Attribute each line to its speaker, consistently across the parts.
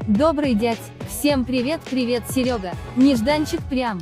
Speaker 1: Добрый дядь, всем привет, привет, Серега, нежданчик прям.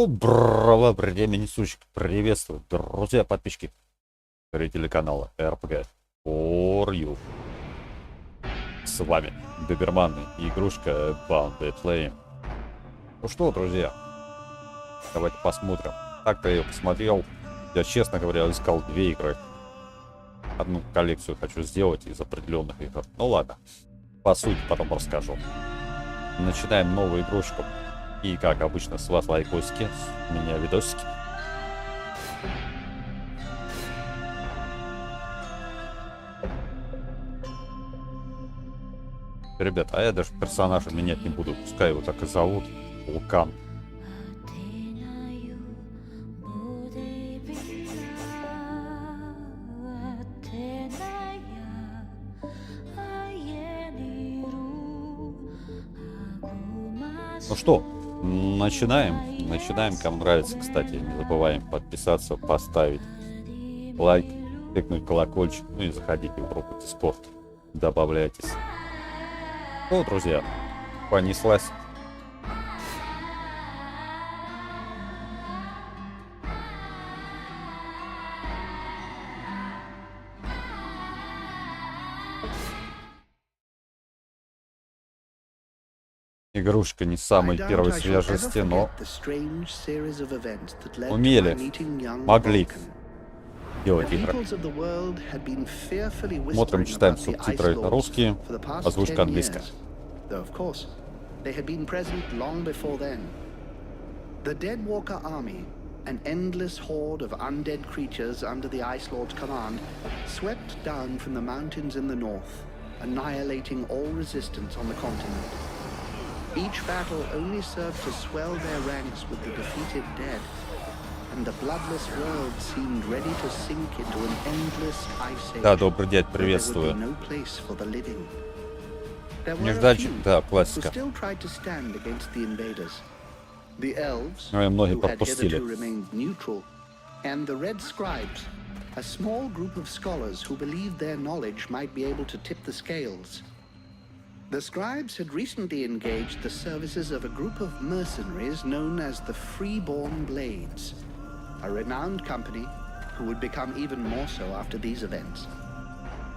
Speaker 2: Доброго времени суток. Приветствую, друзья, подписчики, зрители канала РПГ for you. С вами Доберман и игрушка Play. Ну что, друзья, давайте посмотрим. Так-то я посмотрел. Я, честно говоря, искал 2 игры. Одну коллекцию хочу сделать из определенных игр. Ну ладно, по сути потом расскажу. Начинаем новую игрушку. И как обычно, с вас лайкосики, с меня видосики. Ребят, а я даже персонажа менять не буду. Пускай его так и зовут. Вулкан. Ну что, начинаем. Кому нравится, кстати, не забываем подписаться, поставить лайк, тыкнуть колокольчик, ну и заходите в группу Дискорд, добавляйтесь. Ну, друзья, понеслась. Игрушка не самой первой свежести, но могли делать игры. Смотрим, читаем субтитры русские, озвучка английская.
Speaker 3: An endless horde of undead creatures under the Ice Lord's command swept down from the mountains in the north, annihilating all resistance on the continent. Each battle only served to swell their ranks with the defeated dead, and the bloodless world seemed ready to sink into an endless ice age.
Speaker 2: Да, Добрый Дядь, приветствую. Нежданчик, да, классика. Ну и многие пропустили.
Speaker 3: And the red scribes, a small group of scholars who believed their knowledge might be able to tip the scales. The scribes had recently engaged the services of a group of mercenaries known as the Freeborn Blades, a renowned company who would become even more so after these events.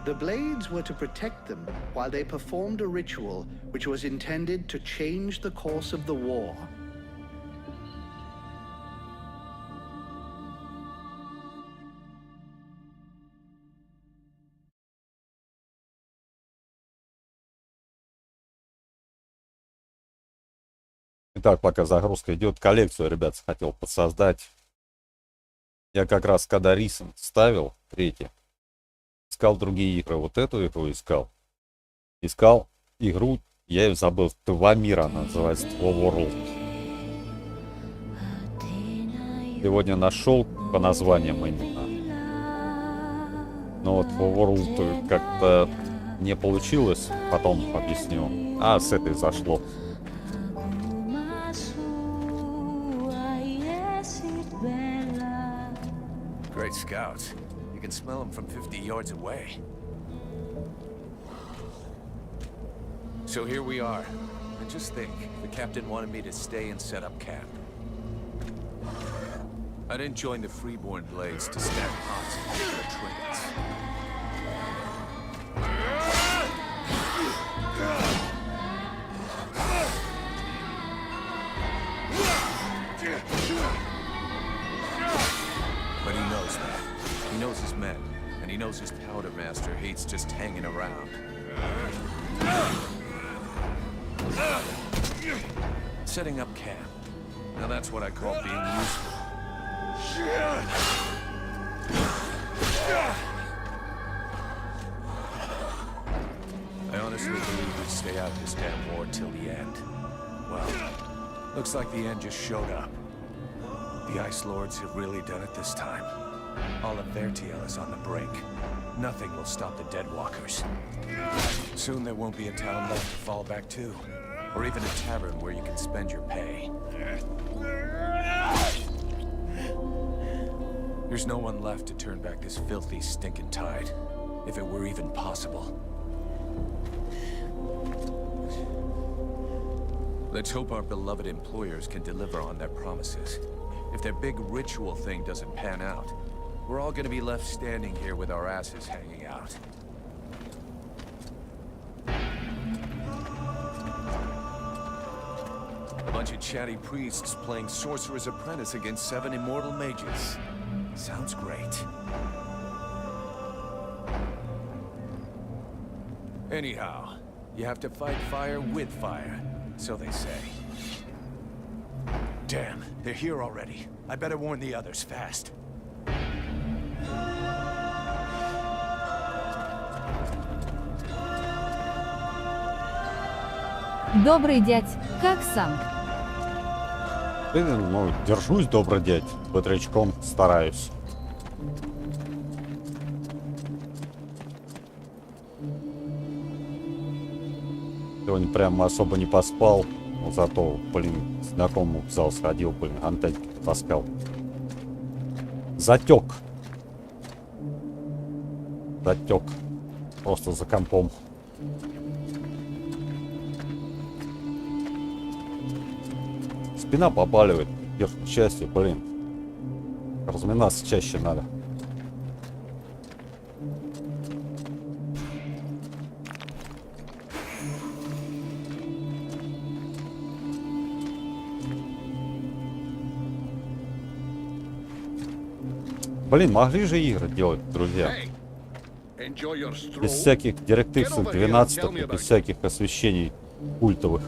Speaker 3: The Blades were to protect them while they performed a ritual which was intended to change the course of the war.
Speaker 2: Итак, пока загрузка идет, коллекцию, ребят, хотел подсоздать. Я как раз, когда рисом ставил, 3, искал другие игры. Вот эту игру искал. Искал игру, я ее забыл, 2 мира, она называется, 2 World. Сегодня нашел по названиям именно. Но вот 2 World как-то не получилось, потом объясню. А с этой зашло.
Speaker 4: Great scouts. You can smell them from 50 yards away. So here we are. And just think, the captain wanted me to stay and set up camp. I didn't join the Freeborn Blades to stand odds in the trains. But he knows his men, and he knows his powder master hates just hanging around. Setting up camp. Now that's what I call being useful. I honestly believe we'd stay out this damn war till the end. Well, looks like the end just showed up. The Ice Lords have really done it this time. All of Vertiel is on the brink. Nothing will stop the Deadwalkers. Soon there won't be a town left to fall back to. Or even a tavern where you can spend your pay. There's no one left to turn back this filthy, stinking tide. If it were even possible. Let's hope our beloved employers can deliver on their promises. If their big ritual thing doesn't pan out, we're all gonna be left standing here with our asses hanging out. A bunch of chatty priests playing Sorcerer's Apprentice against 7 immortal mages. Sounds great. Anyhow, you have to fight fire with fire, so they say. Damn, they're here already. I better warn the others fast.
Speaker 1: Добрый дядь, как сам?
Speaker 2: Блин, ну, держусь, добрый дядь. Бодрячком стараюсь. Сегодня прям особо не поспал. Но зато, блин, знакомому в зал сходил, блин, антенки таскал. Затек. Затек. Просто за компом. Спина побаливает, верхней части, блин. Разминаться чаще надо. Блин, могли же игры делать, друзья. Без всяких директив 12, без всяких освещений культовых.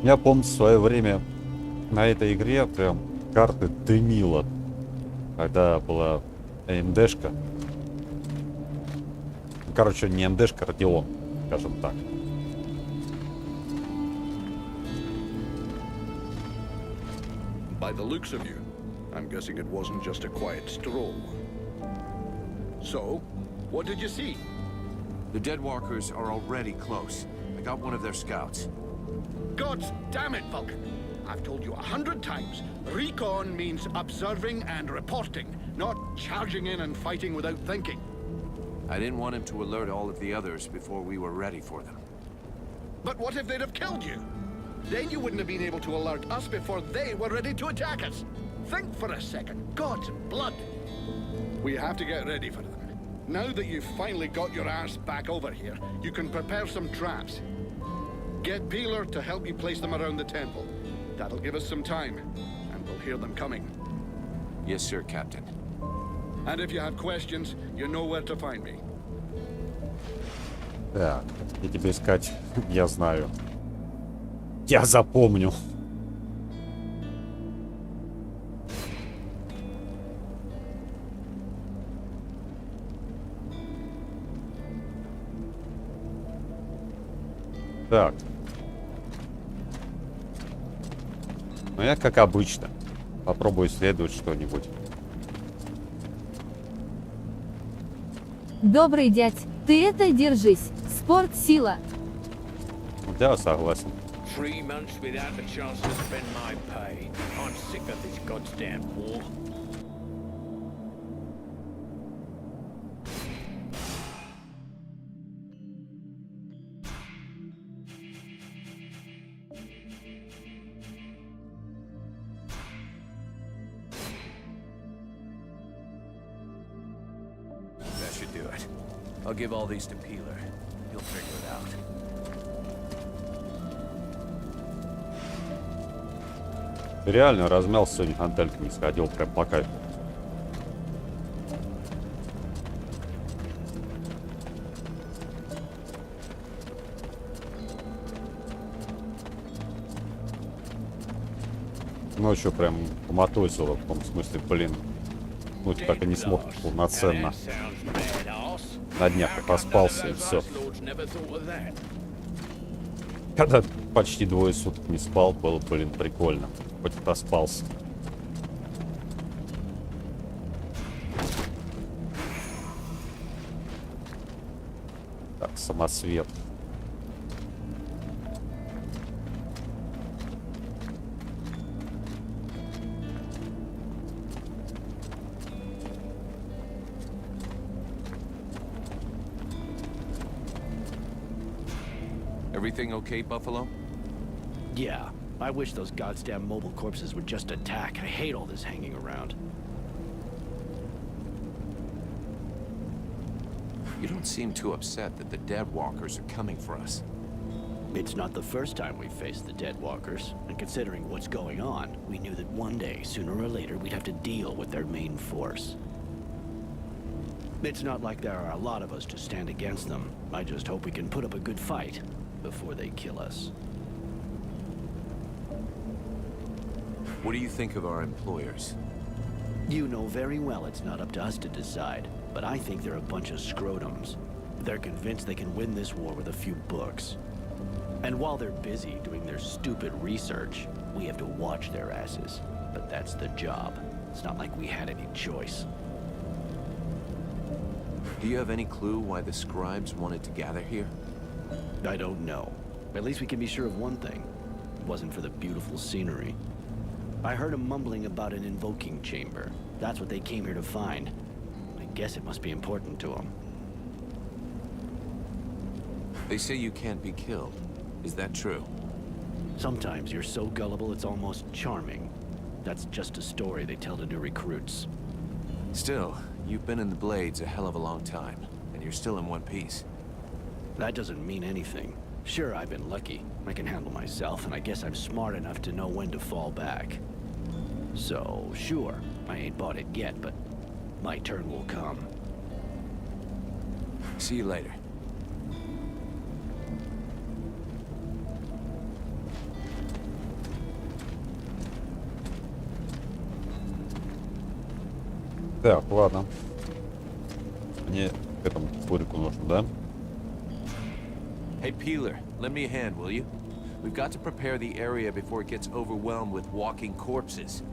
Speaker 2: Я помню, в свое время на этой игре прям карты дымило, когда была МДшка. Короче, не МДшка, Родион, скажем так.
Speaker 5: By the looks of you, I'm guessing it wasn't just a quiet stroll. So, what did you see?
Speaker 4: The Deadwalkers are already close. I got one of their scouts.
Speaker 5: God damn it, Vulcan! I've told you 100 times, recon means observing and reporting, not charging in and fighting without thinking.
Speaker 4: I didn't want him to alert all of the others before we were ready for them.
Speaker 5: But what if they'd have killed you? Then you wouldn't have been able to alert us before they were ready to attack us. Think for a second. God's blood. We have to get ready for them. Now that you've finally got your ass back over here, you can prepare some traps. Get Peeler to help you place them around the temple. That'll give us some time, and we'll hear them coming.
Speaker 4: Yes, sir, Captain.
Speaker 5: And if you have questions, you know where to find me.
Speaker 2: Так, где тебя искать? Я знаю. Я запомню. Так. Ну, я как обычно. Попробую исследовать что-нибудь.
Speaker 1: Добрый дядь, ты это держись. Спорт сила.
Speaker 2: Да, согласен.
Speaker 6: 3 months without the chance to spend my pay. I'm sick of this goddamn war.
Speaker 4: That should do it. I'll give all these to Peeler. He'll figure it out.
Speaker 2: Реально размялся сегодня, гантелька не сходил, прям по кайфу. Ночью прям поматозило, в том смысле, блин. Ну, так и не смог полноценно. На днях проспался и все. Когда почти 2 суток не спал, было, блин, прикольно. Хоть проспался. Так, самосвет.
Speaker 4: Everything okay, Buffalo?
Speaker 7: Yeah, I wish those goddamn mobile corpses would just attack. I hate all this hanging around.
Speaker 4: You don't seem too upset that the dead walkers are coming for us.
Speaker 7: It's not the first time we've faced the dead walkers, and considering what's going on, we knew that one day, sooner or later, we'd have to deal with their main force. It's not like there are a lot of us to stand against them. I just hope we can put up a good fight before they kill us.
Speaker 4: What do you think of our employers?
Speaker 7: You know very well it's not up to us to decide, but I think they're a bunch of scrotums. They're convinced they can win this war with a few books. And while they're busy doing their stupid research, we have to watch their asses. But that's the job. It's not like we had any choice.
Speaker 4: Do you have any clue why the scribes wanted to gather here?
Speaker 7: I don't know. At least we can be sure of one thing. It wasn't for the beautiful scenery. I heard them mumbling about an invoking chamber. That's what they came here to find. I guess it must be important to them.
Speaker 4: They say you can't be killed. Is that true?
Speaker 7: Sometimes you're so gullible it's almost charming. That's just a story they tell to new recruits.
Speaker 4: Still, you've been in the Blades a hell of a long time, and you're still in one piece.
Speaker 7: That doesn't mean anything. Sure, I've been lucky. I can handle myself, and I guess I'm smart enough to know when to fall back. So, sure, I ain't bought it yet, but my turn will come.
Speaker 4: See you later.
Speaker 2: Так, ладно. Мне к этому бурику нужно, да?
Speaker 4: Hey, Peeler, lend me a hand, will you? We've got to prepare the area before it gets overwhelmed with walking corpses.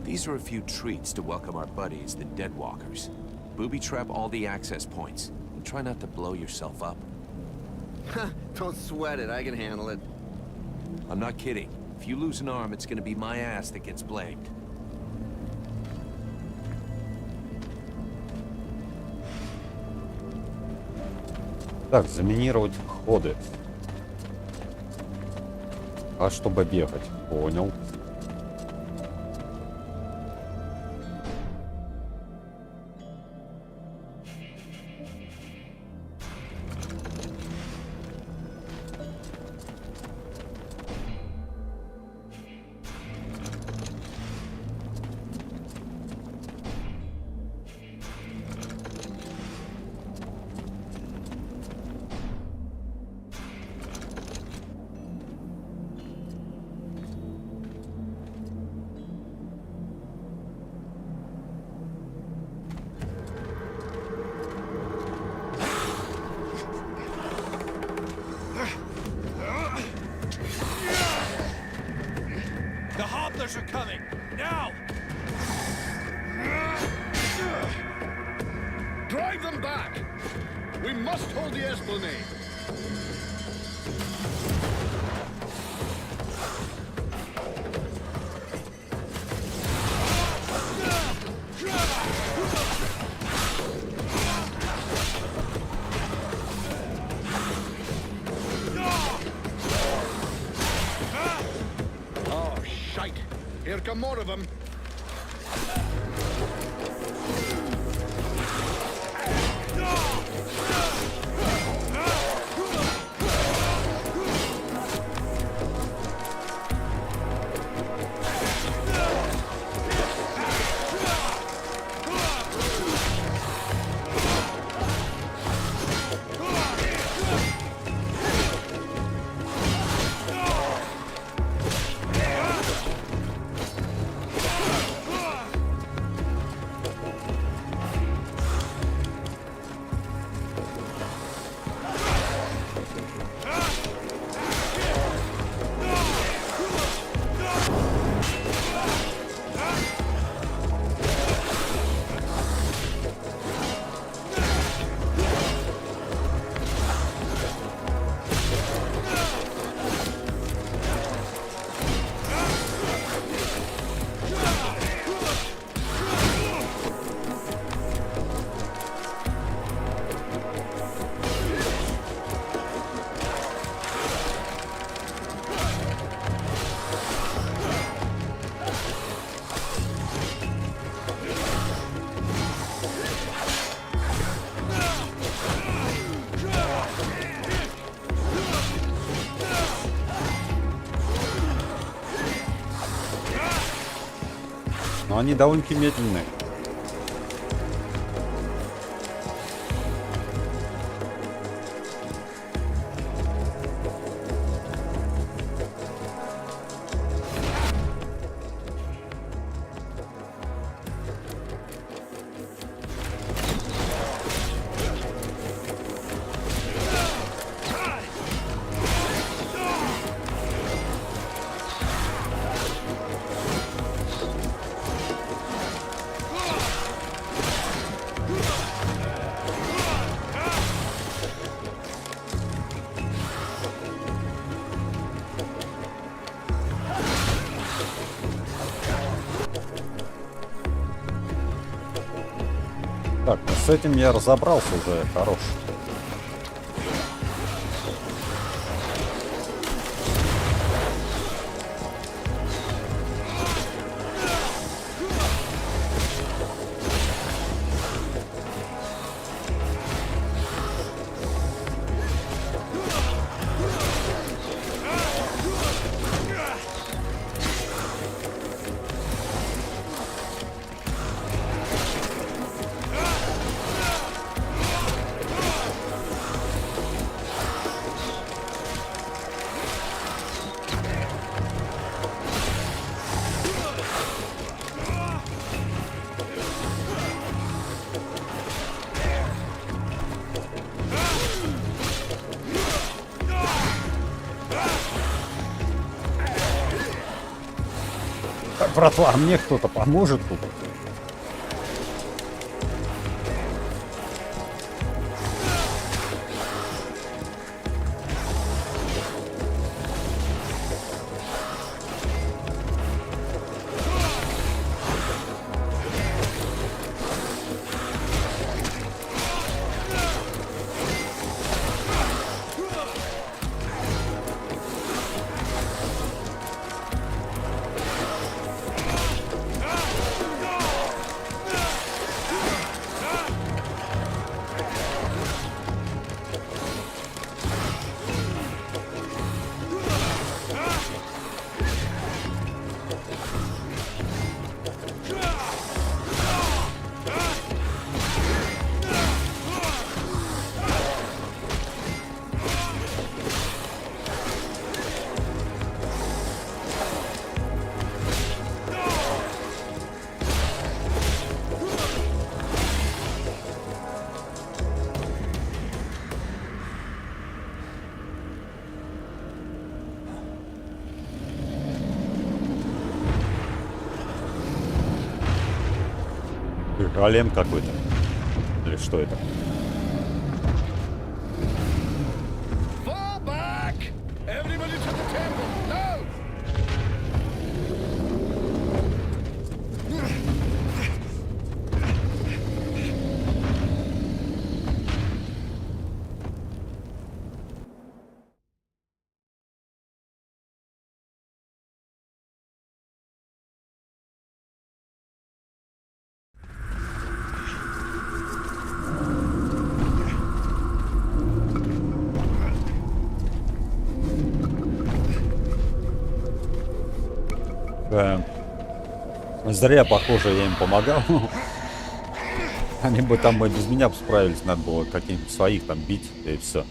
Speaker 4: These are a few treats to welcome our buddies, the Deadwalkers. Booby trap all the access points, and try not to blow yourself up.
Speaker 8: Don't sweat it, I can handle it.
Speaker 4: I'm not kidding. If you lose an arm, it's gonna be my ass that gets blamed.
Speaker 2: Так, заминировать ходы. А чтобы бегать? Понял.
Speaker 4: The hobblers are coming! Now!
Speaker 5: Drive them back! We must hold the esplanade! Oh, shite! Here come more of them!
Speaker 2: Но они довольно-таки медленные. Так, ну с этим я разобрался уже, хорош. Братва, а мне кто-то поможет тут? Голем какой-то. Или что это?
Speaker 5: Fall back! Everybody to the temple! Now!
Speaker 2: Зря, похоже, я им помогал. Они бы там и без меня справились. Надо было каких-нибудь своих там бить, и все.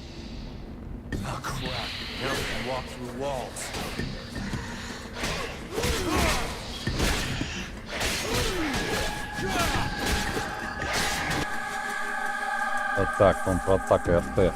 Speaker 2: Вот так, контратака РТ.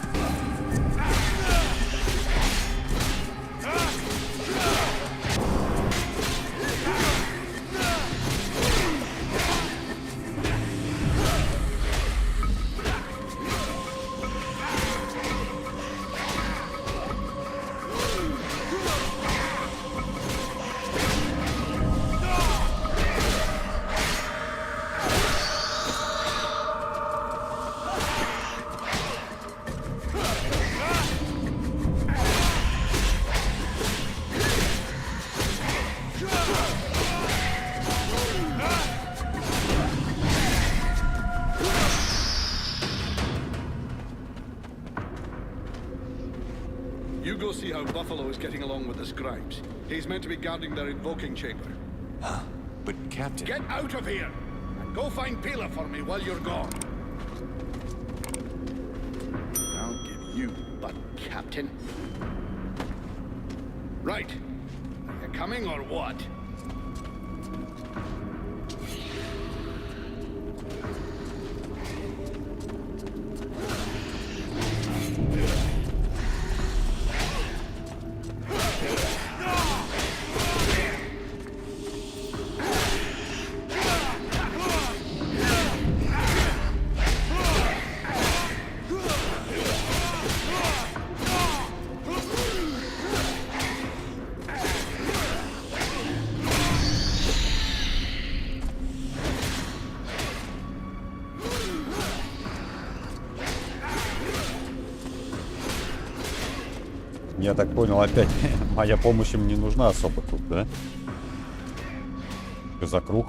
Speaker 5: You go see how Buffalo is getting along with the scribes. He's meant to be guarding their invoking chamber.
Speaker 4: Huh? But Captain...
Speaker 5: Get out of here! And go find Pila for me while you're gone. I'll give you butt, Captain. Right. Are you coming or what?
Speaker 2: Я так понял, опять моя помощь им не нужна особо тут, да? Что за круг?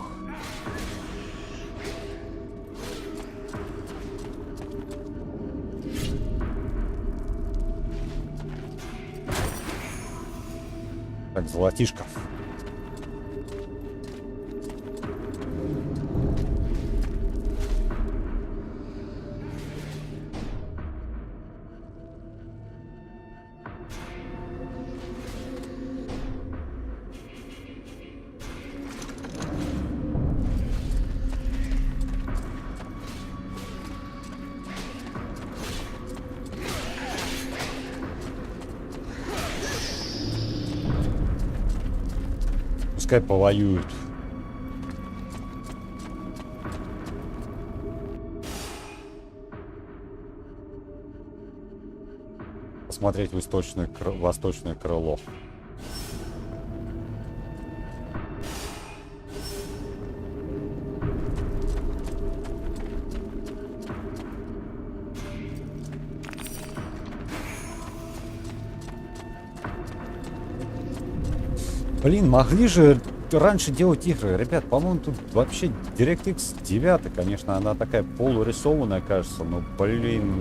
Speaker 2: Так, золотишко. Пускай повоюют. Посмотреть восточное крыло. Блин, могли же раньше делать игры. Ребят, по-моему, тут вообще DirectX 9, конечно, она такая полурисованная, кажется, но, блин,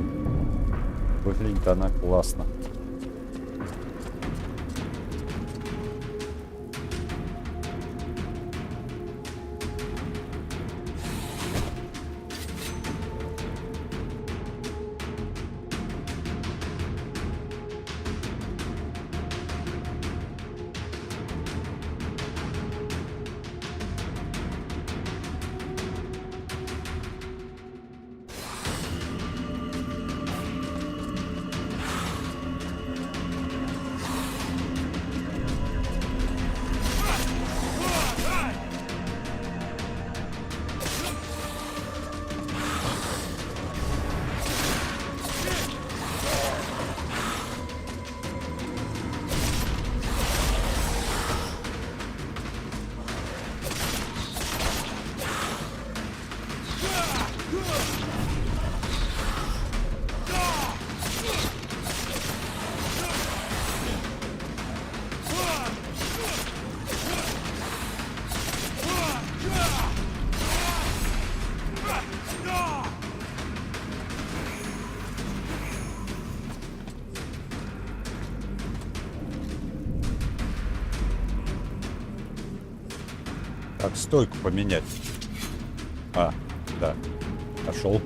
Speaker 2: выглядит она классно. Как стойку поменять? А, да. Пошел.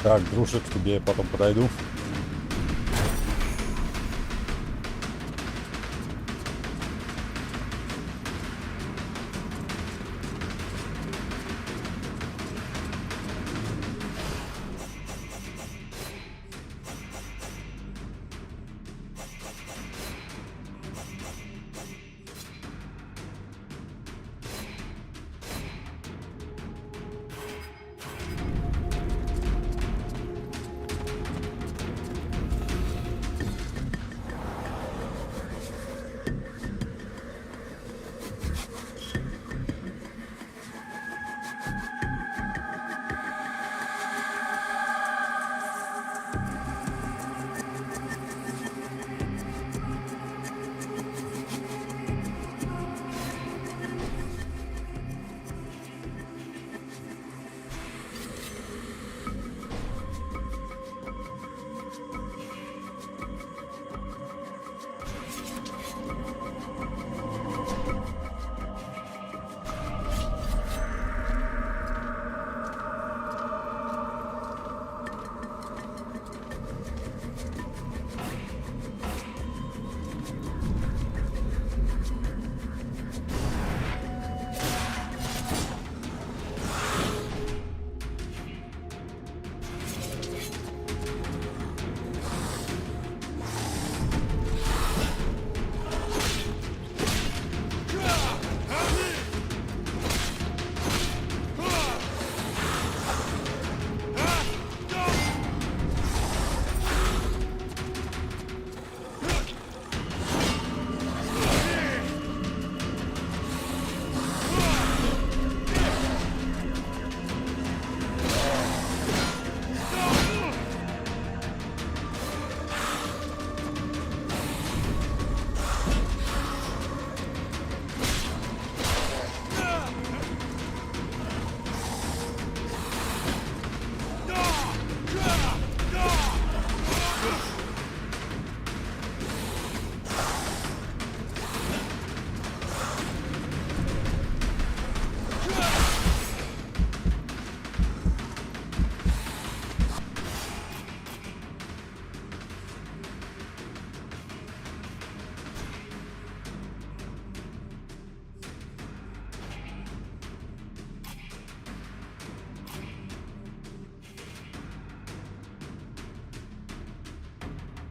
Speaker 2: Так, дружек, к тебе я потом подойду.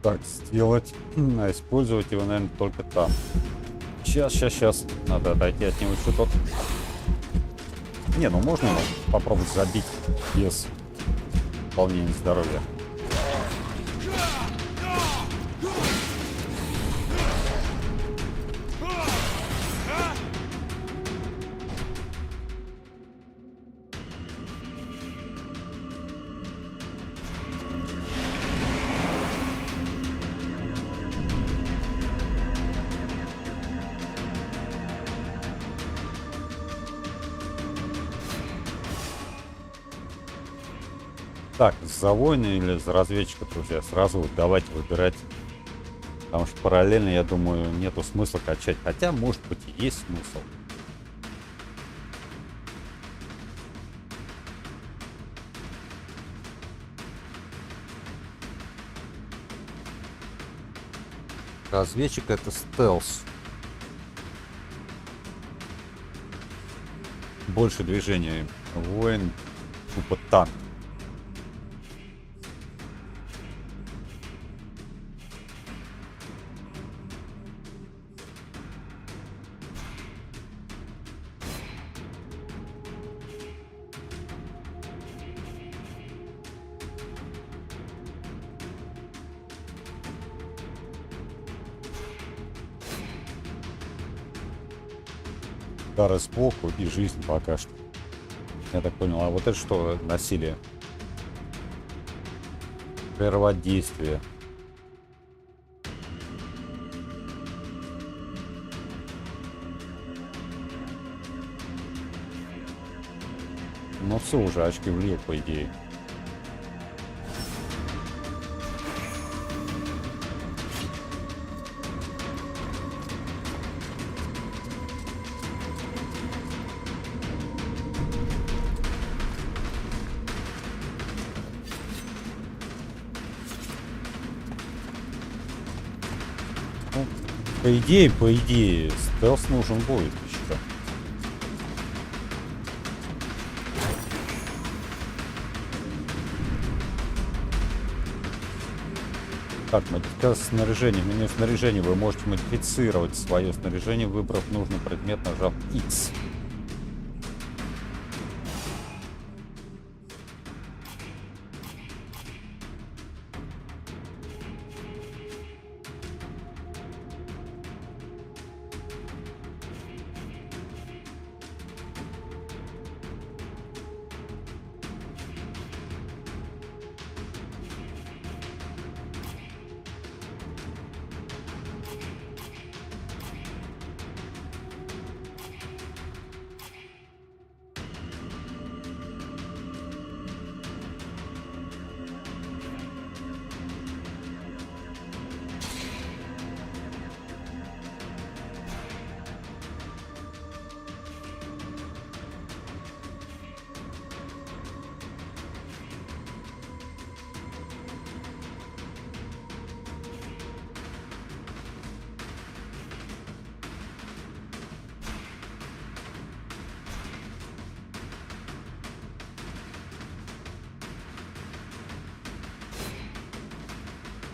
Speaker 2: Так, сделать, а использовать его, наверное, только там. Сейчас. Надо отойти от него чуток. Не, ну можно его попробовать забить без пополнения здоровья. Так, за воина или за разведчика, друзья, сразу давайте выбирать. Потому что параллельно, я думаю, нету смысла качать. Хотя, может быть, и есть смысл. Разведчик — это стелс. Больше движения. Воин тупо танк. удары сбоку и жизнь пока что. Я так понял. А вот это что? Насилие. Прервать действие. Ну все, уже очки влил, по идее. Ну, по идее, стелс нужен будет еще. Так, модификация снаряжения. В меню снаряжения вы можете модифицировать свое снаряжение, выбрав нужный предмет, нажав X.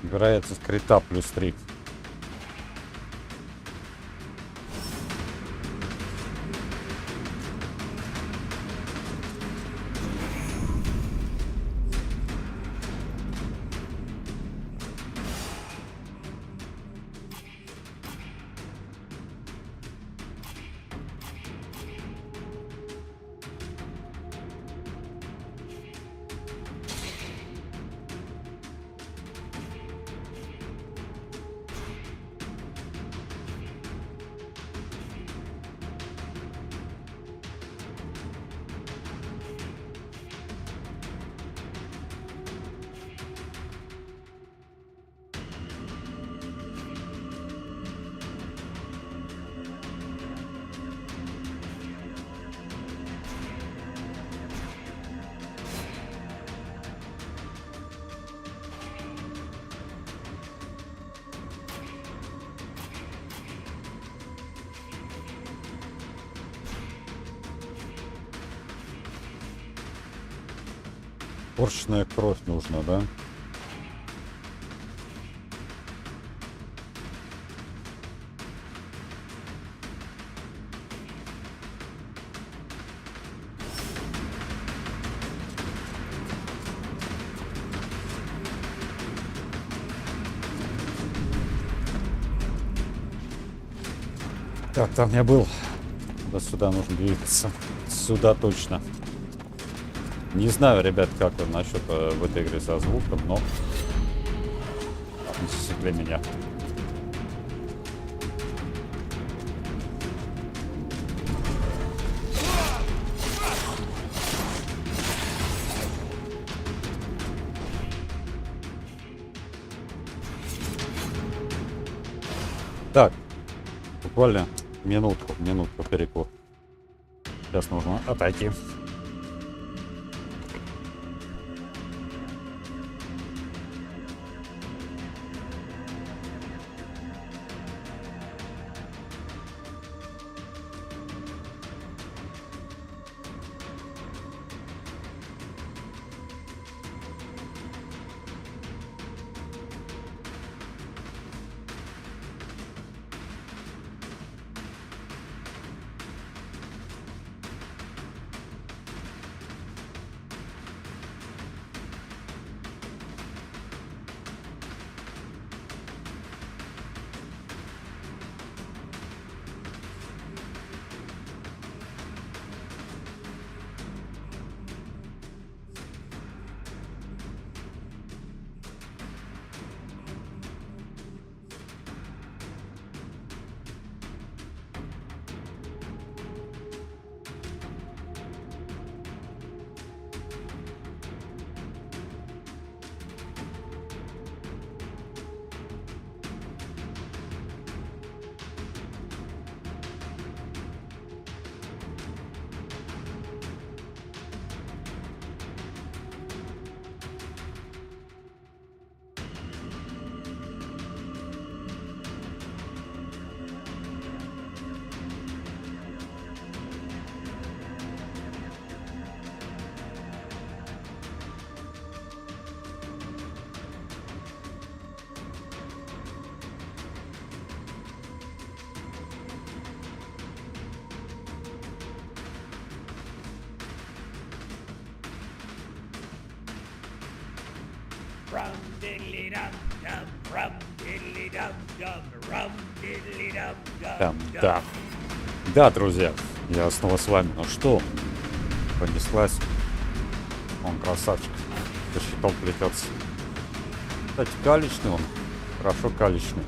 Speaker 2: Вероятность крита +3. Порченная кровь нужна, да? Так, там я был. Сюда нужно двигаться. Сюда точно. Не знаю, ребят, как насчет в этой игре со звуком, но для меня. Так, буквально минутку перекур. Сейчас нужно отойти.
Speaker 6: Rum diddly dum dum, rum diddly dum dum, rum diddly dum dum.
Speaker 2: Да. Да, друзья, я снова с вами. Ну что, понеслась. Он красавчик. За щитом плетется. Кстати, калечный он. Хорошо калечный.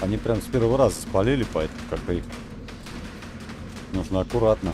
Speaker 2: Они прям с первого раза спалили, поэтому как-то их нужно аккуратно.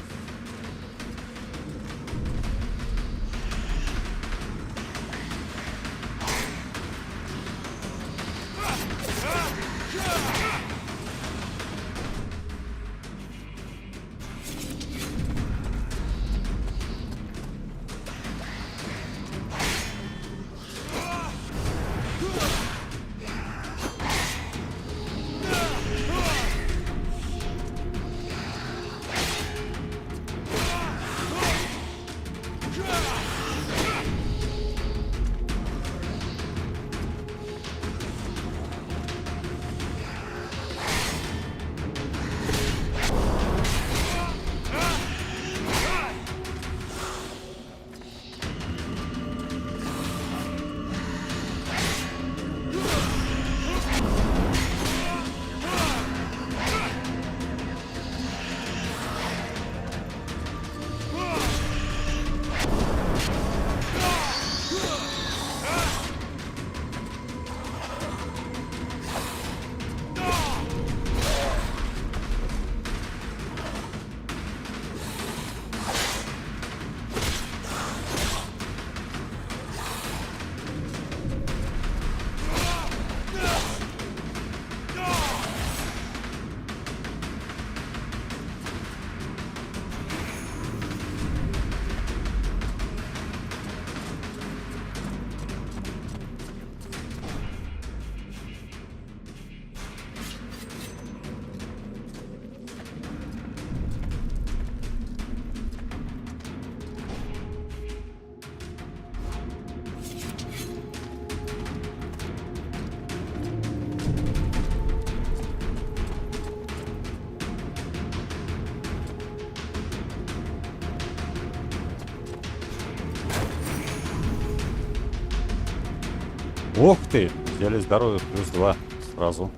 Speaker 2: Ух ты! Взяли здоровье +2 сразу.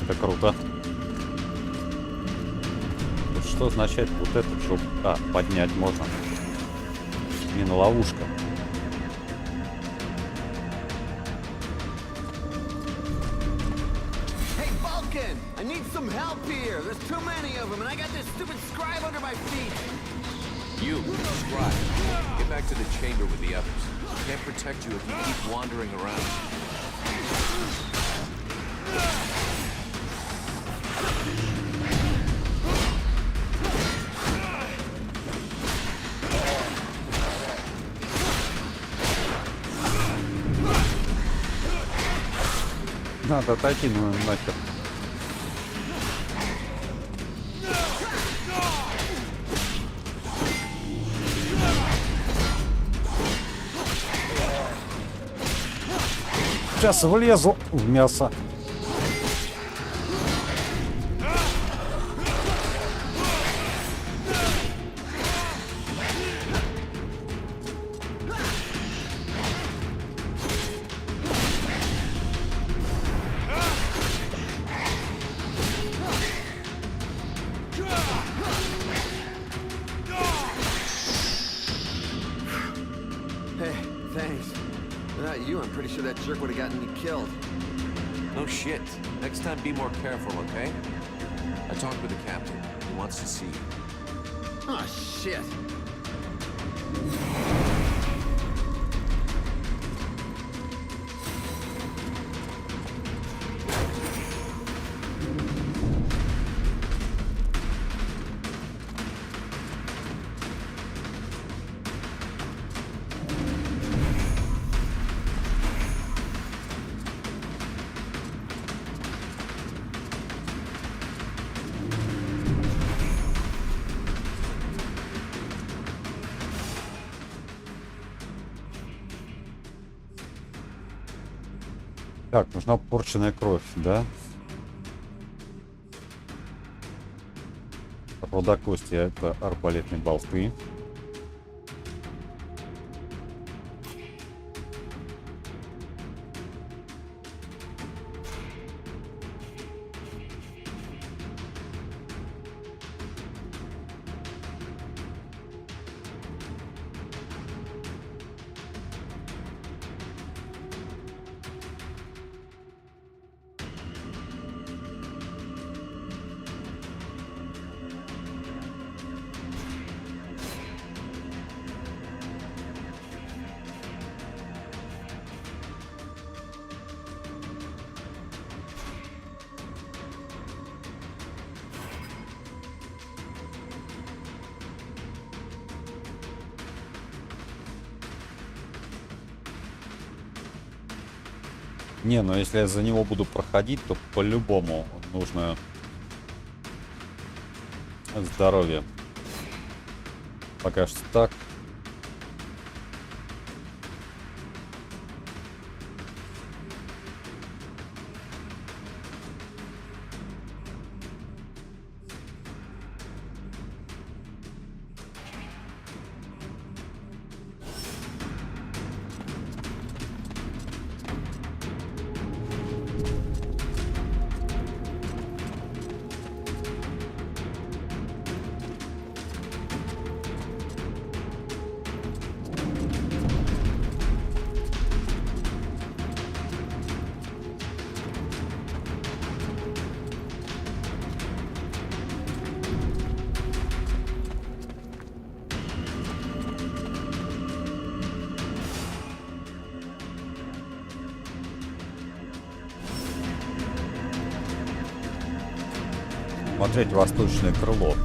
Speaker 2: Это круто. Вот что означает вот этот жоп? А, поднять можно. Мина-ловушка.
Speaker 8: Hey, Vulcan! I need some help here. There's too many of them, and I got this stupid scribe under my feet.
Speaker 4: You, scribe. Get back to the chamber with the others. Can't protect you if you keep wandering around.
Speaker 2: Надо отойти, ну нахер. Сейчас влезу в мясо.
Speaker 8: Thanks. Without you, I'm pretty sure that jerk would have gotten me killed.
Speaker 4: No shit. Next time, be more careful, okay? I talked with the captain. He wants to see you.
Speaker 8: Oh, shit.
Speaker 2: Так, нужна порченная кровь, да? Руда кости, это арбалетные болты. Не, но если я за него буду проходить, то по-любому нужно здоровье. Пока что так. Смотреть восточное крыло.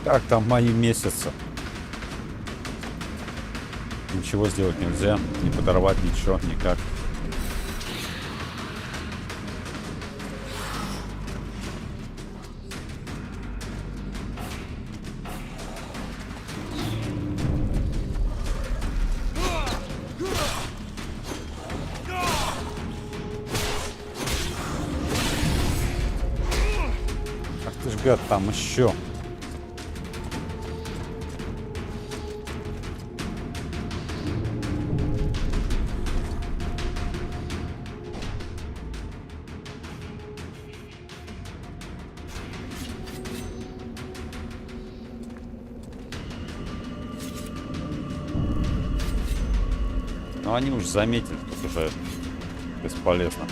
Speaker 2: Как там мои месяцы? Ничего сделать нельзя, не подорвать ничего, никак. Ах ты ж гад, там еще. Но они уж заметили, тут уже бесполезно.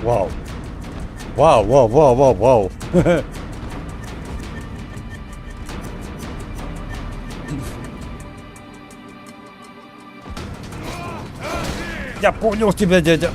Speaker 2: Вау. Вау, вау, вау, вау, вау. Я понял тебя, дядя.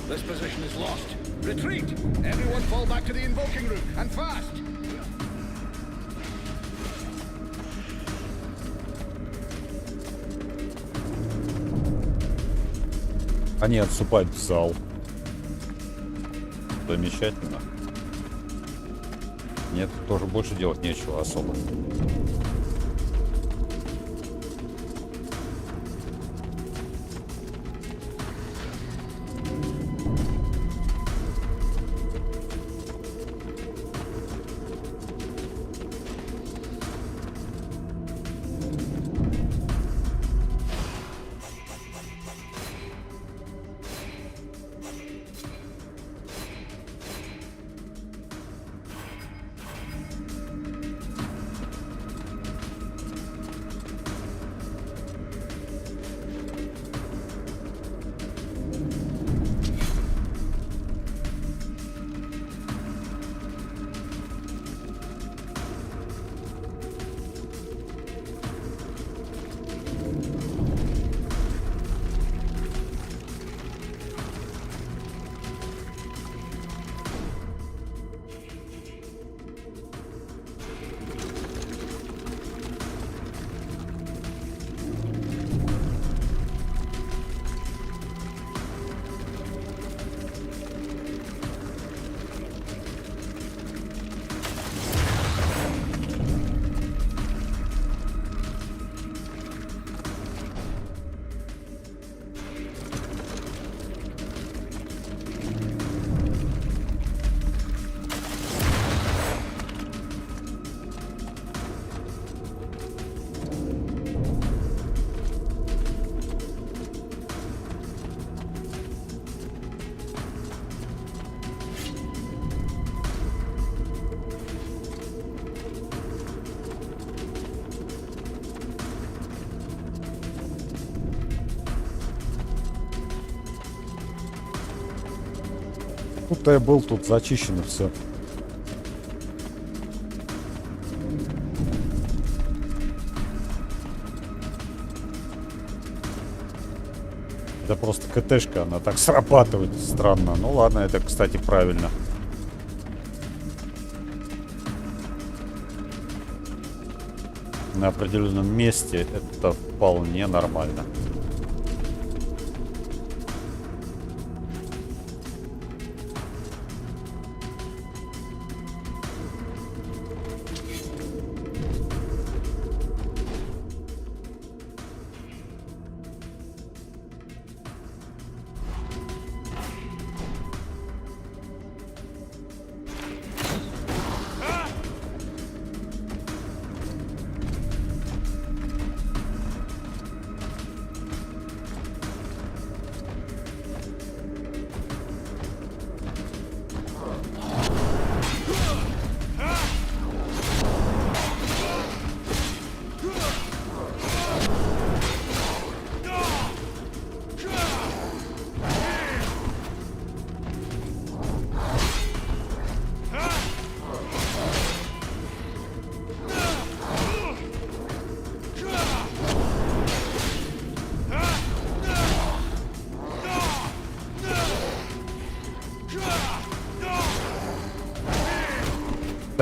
Speaker 5: This position is lost. Retreat! Everyone fall back to the invoking room, and fast!
Speaker 2: Они отступают в зал. Замечательно. Нет, тоже больше делать нечего особо. что я был, тут зачищено все. Это просто КТшка, она так срабатывает странно. Ну ладно, это, кстати, правильно. На определенном месте это вполне нормально.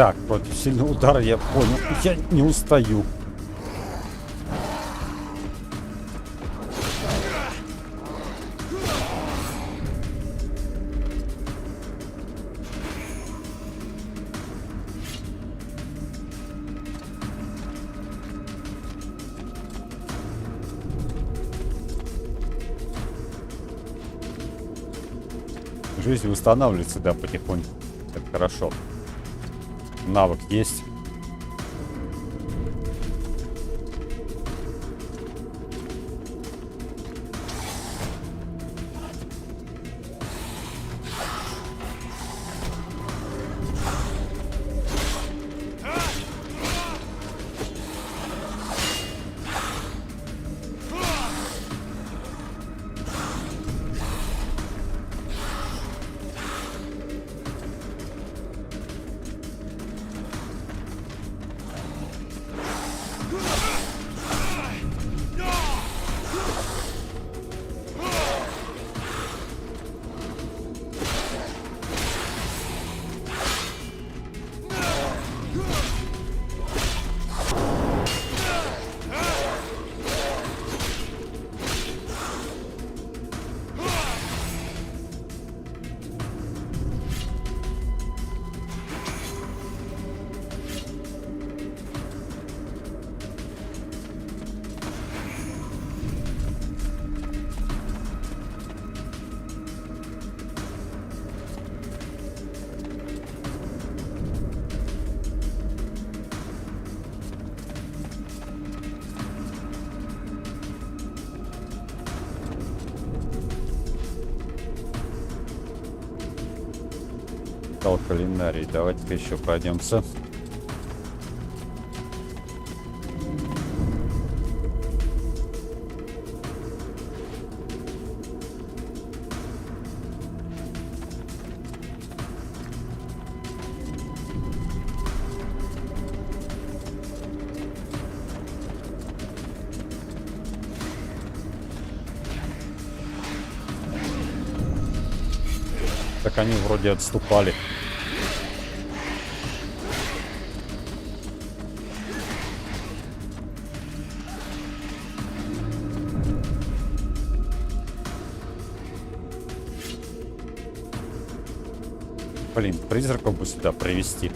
Speaker 2: Так, против сильного удара я понял. Я не устаю. Жизнь восстанавливается, да, потихоньку. Это хорошо. Навык есть. Кулинарий. Давайте-ка еще пройдемся. Так они вроде отступали. Блин, призраков бы сюда привести.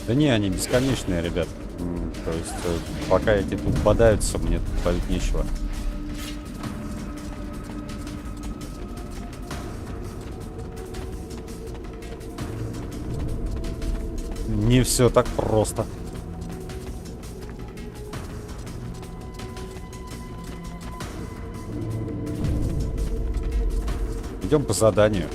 Speaker 2: Да не, они бесконечные, ребят. То есть, пока эти тут бодаются, мне тут ловить нечего. Не все так просто. Идем по заданию.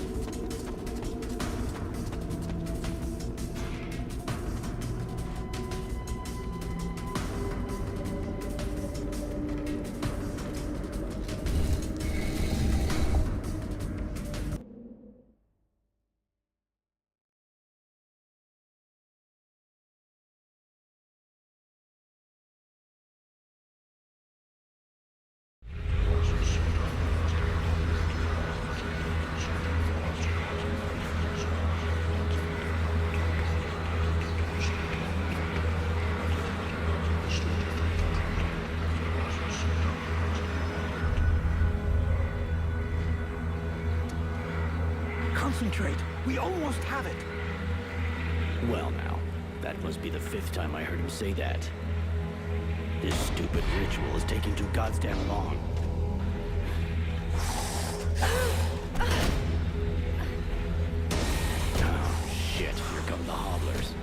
Speaker 8: Concentrate. We almost have it.
Speaker 7: Well now, that must be the 5th time I heard him say that. This stupid ritual is taking too goddamn long. Oh shit, here come the hobblers.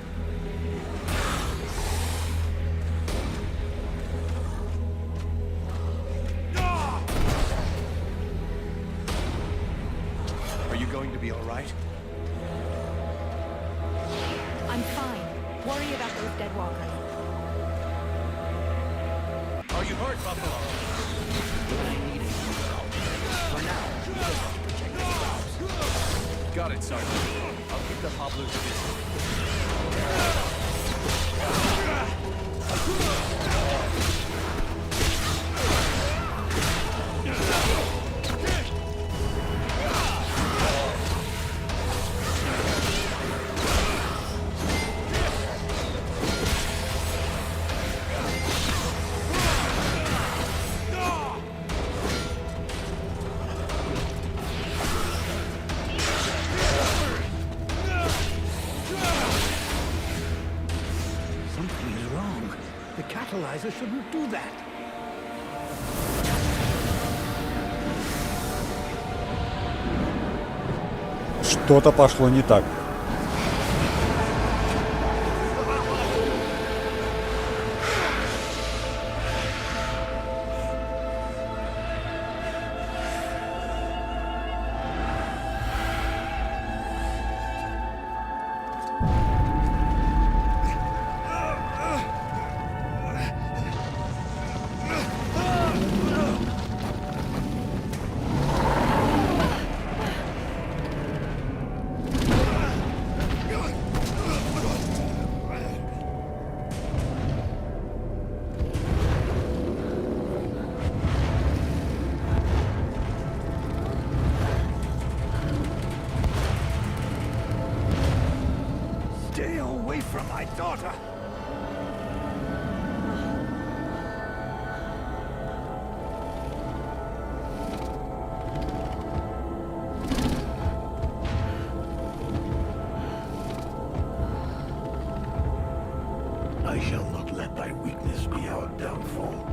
Speaker 4: Are you going to be all right?
Speaker 9: I'm fine. Worry about those dead walkers.
Speaker 4: Are you hurt, Buffalo?
Speaker 7: I need it. For now, we just have to protect the crowds.
Speaker 4: Got it, Sergeant. I'll keep the hobblers busy.
Speaker 8: Something is wrong. The catalyzer shouldn't do that.
Speaker 2: Что-то пошло не так.
Speaker 8: Stay away from my daughter. I shall not let thy weakness be our downfall.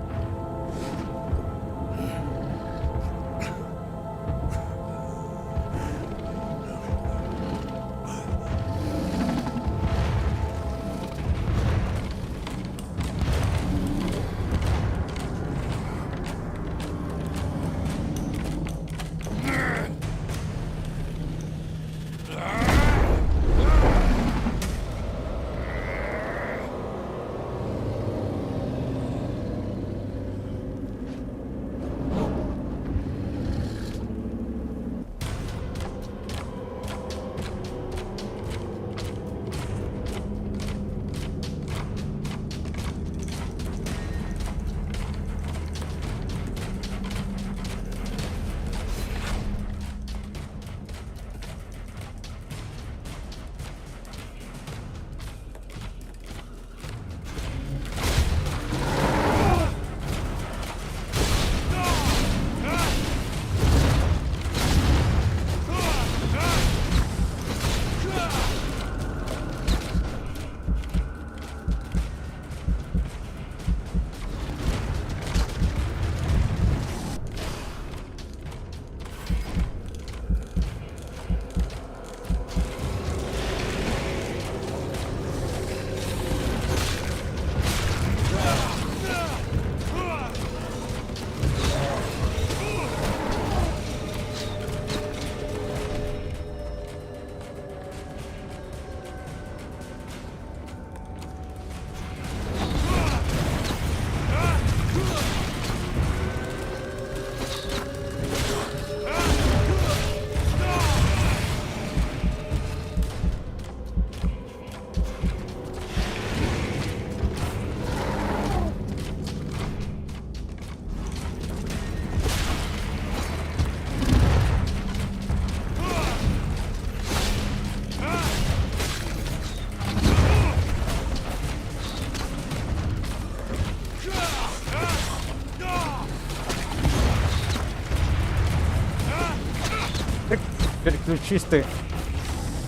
Speaker 2: Отключись ты.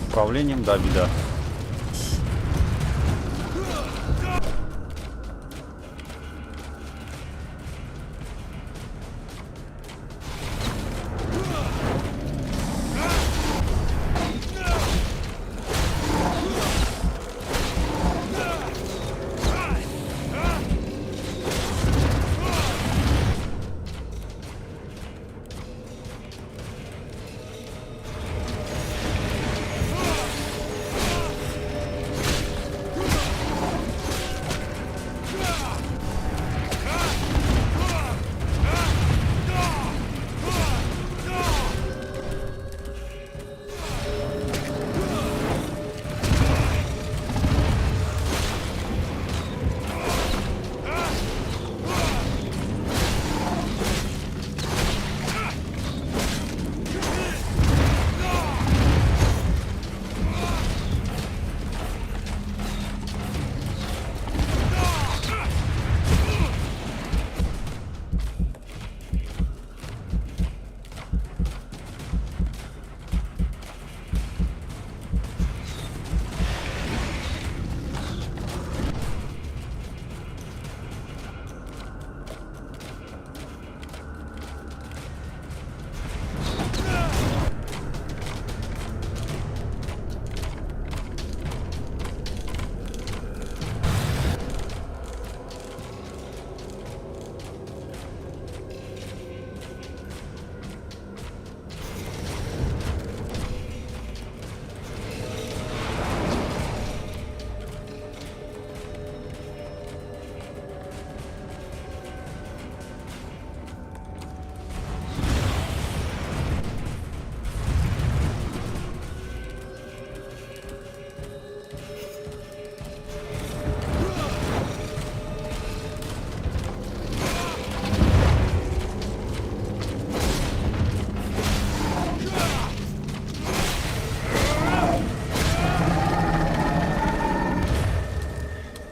Speaker 2: Управлением, да, беда.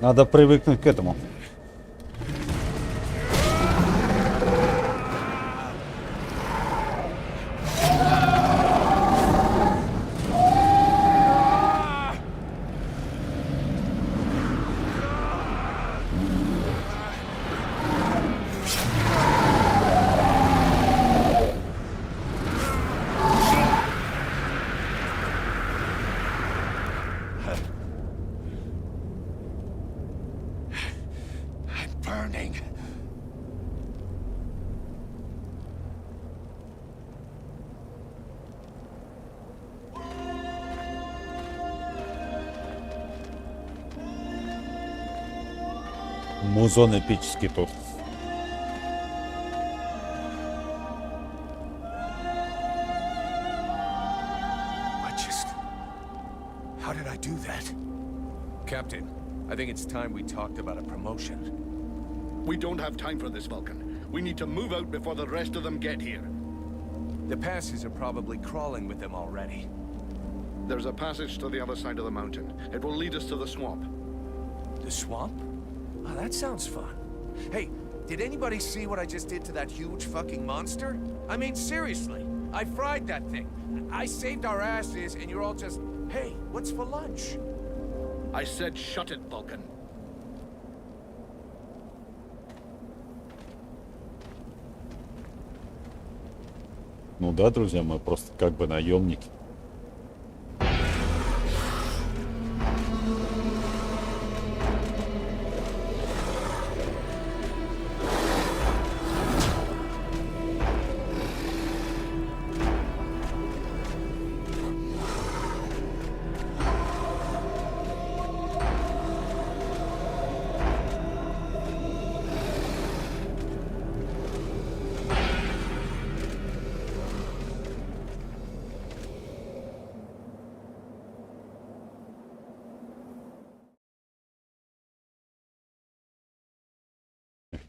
Speaker 2: Надо привыкнуть к этому. Музон эпический тут.
Speaker 4: How did I do that? Captain, I think it's time we talked about a promotion.
Speaker 5: We don't have time for this, Vulcan. We need to move out before the rest of them get here.
Speaker 4: The passes are probably crawling with them already.
Speaker 5: There's a passage to the other side of the mountain. It will lead us to the swamp.
Speaker 4: The swamp? Oh, that sounds fun. Hey, did anybody see what I just did to that huge fucking monster? I mean, seriously, I fried that thing. I saved our asses, and you're all just, hey, what's for lunch?
Speaker 5: I said shut it, Vulcan.
Speaker 2: Ну да, друзья, мы просто как бы наемники.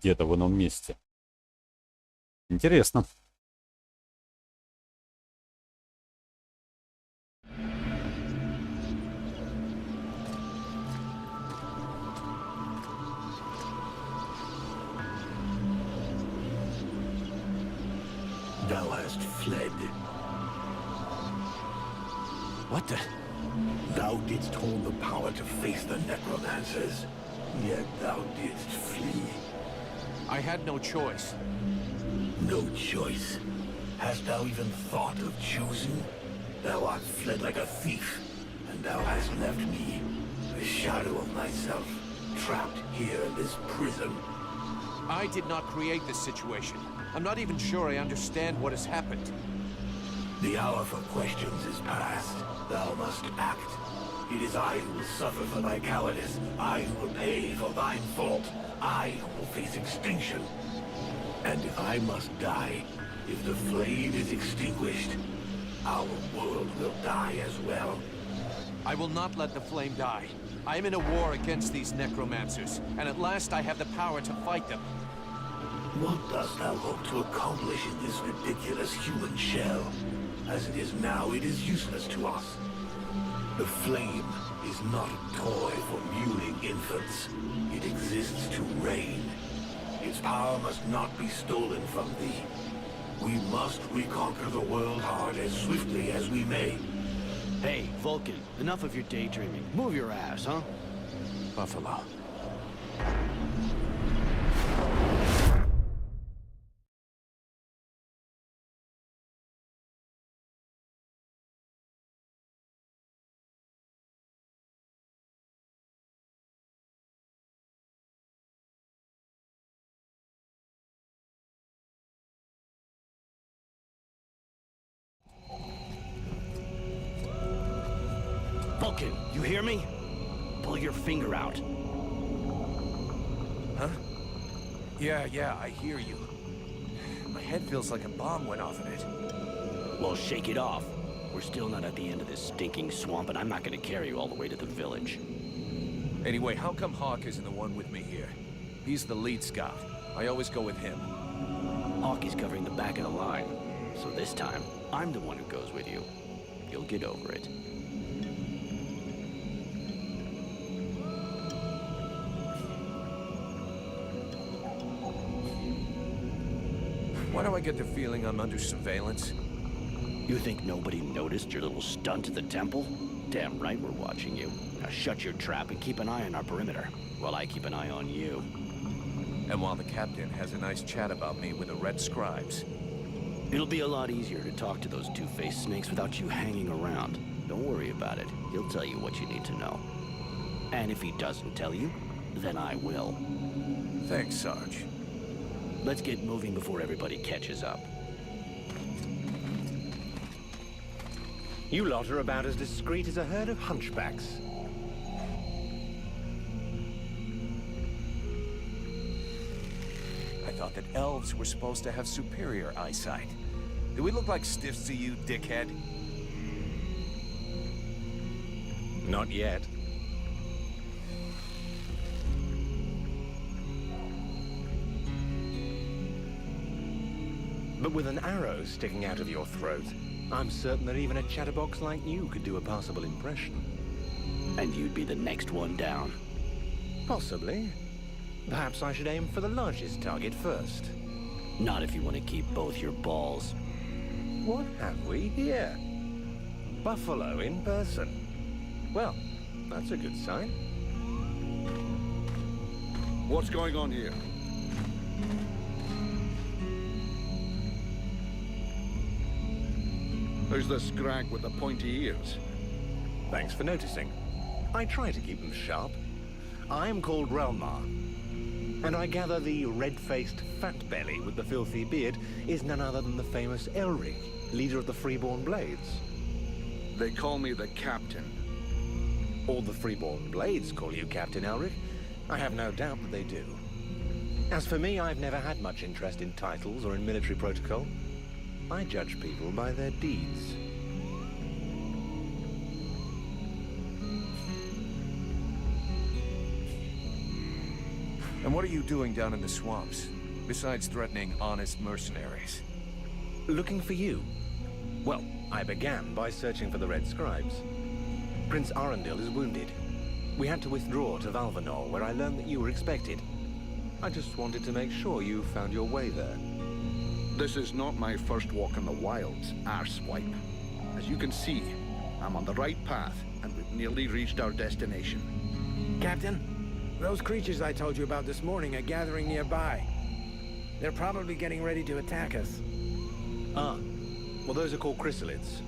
Speaker 2: Где-то в ином месте. Интересно.
Speaker 7: Thou hast fled. What the?
Speaker 10: Thou didst hold the power to face the necromancers, yet thou didst flee.
Speaker 4: I had no choice.
Speaker 10: No choice. Hast thou even thought of choosing? Thou art fled like a thief, and thou hast left me, a shadow of myself, trapped here in this prison.
Speaker 4: I did not create this situation. I'm not even sure I understand what has happened.
Speaker 10: The hour for questions is past. Thou must act. It is I who will suffer for thy cowardice. I who will pay for thine fault. I who will face extinction. And if I must die, if the flame is extinguished, our world will die as well.
Speaker 4: I will not let the flame die. I am in a war against these necromancers, and at last I have the power to fight them.
Speaker 10: What dost thou hope to accomplish in this ridiculous human shell? As it is now, it is useless to us. The flame is not a toy for mewling infants. It exists to reign. Its power must not be stolen from thee. We must reconquer the world hard as swiftly as we may.
Speaker 7: Hey, Vulcan, enough of your daydreaming. Move your ass, huh?
Speaker 4: Buffalo.
Speaker 7: Vulcan, you hear me? Pull your finger out.
Speaker 4: Huh? Yeah, I hear you. My head feels like a bomb went off in it.
Speaker 7: Well, shake it off. We're still not at the end of this stinking swamp, and I'm not gonna carry you all the way to the village.
Speaker 4: Anyway, how come Hawk isn't the one with me here? He's the lead scout. I always go with him.
Speaker 7: Hawk is covering the back of the line, so this time, I'm the one who goes with you. You'll get over it.
Speaker 4: Why do I get the feeling I'm under surveillance?
Speaker 7: You think nobody noticed your little stunt at the temple? Damn right we're watching you. Now shut your trap and keep an eye on our perimeter, while I keep an eye on you.
Speaker 4: And while the captain has a nice chat about me with the red scribes.
Speaker 7: It'll be a lot easier to talk to those two-faced snakes without you hanging around. Don't worry about it. He'll tell you what you need to know. And if he doesn't tell you, then I will.
Speaker 4: Thanks, Sarge.
Speaker 7: Let's get moving before everybody catches up.
Speaker 11: You lot are about as discreet as a herd of hunchbacks.
Speaker 4: I thought that elves were supposed to have superior eyesight. Do we look like stiffs to you, dickhead?
Speaker 11: Not yet. But with an arrow sticking out of your throat, I'm certain that even a chatterbox like you could do a passable impression.
Speaker 7: And you'd be the next one down.
Speaker 11: Possibly. Perhaps I should aim for the largest target first.
Speaker 7: Not if you want to keep both your balls.
Speaker 11: What have we here? Buffalo in person. Well, that's a good sign.
Speaker 5: What's going on here? Who's the scrag with the pointy ears?
Speaker 11: Thanks for noticing. I try to keep them sharp. I am called Relmar, and I gather the red-faced fat belly with the filthy beard is none other than the famous Elric, leader of the Freeborn Blades.
Speaker 5: They call me the Captain.
Speaker 11: All the Freeborn Blades call you Captain Elric. I have no doubt that they do. As for me, I've never had much interest in titles or in military protocol. I judge people by their deeds.
Speaker 4: And what are you doing down in the swamps, besides threatening honest mercenaries?
Speaker 11: Looking for you. Well, I began by searching for the Red Scribes. Prince Arundel is wounded. We had to withdraw to Valvanor, where I learned that you were expected. I just wanted to make sure you found your way there.
Speaker 5: This is not my first walk in the wilds, arsewipe. As you can see, I'm on the right path, and we've nearly reached our destination.
Speaker 6: Captain, those creatures I told you about this morning are gathering nearby. They're probably getting ready to attack us.
Speaker 11: Ah, well those are called chrysalids.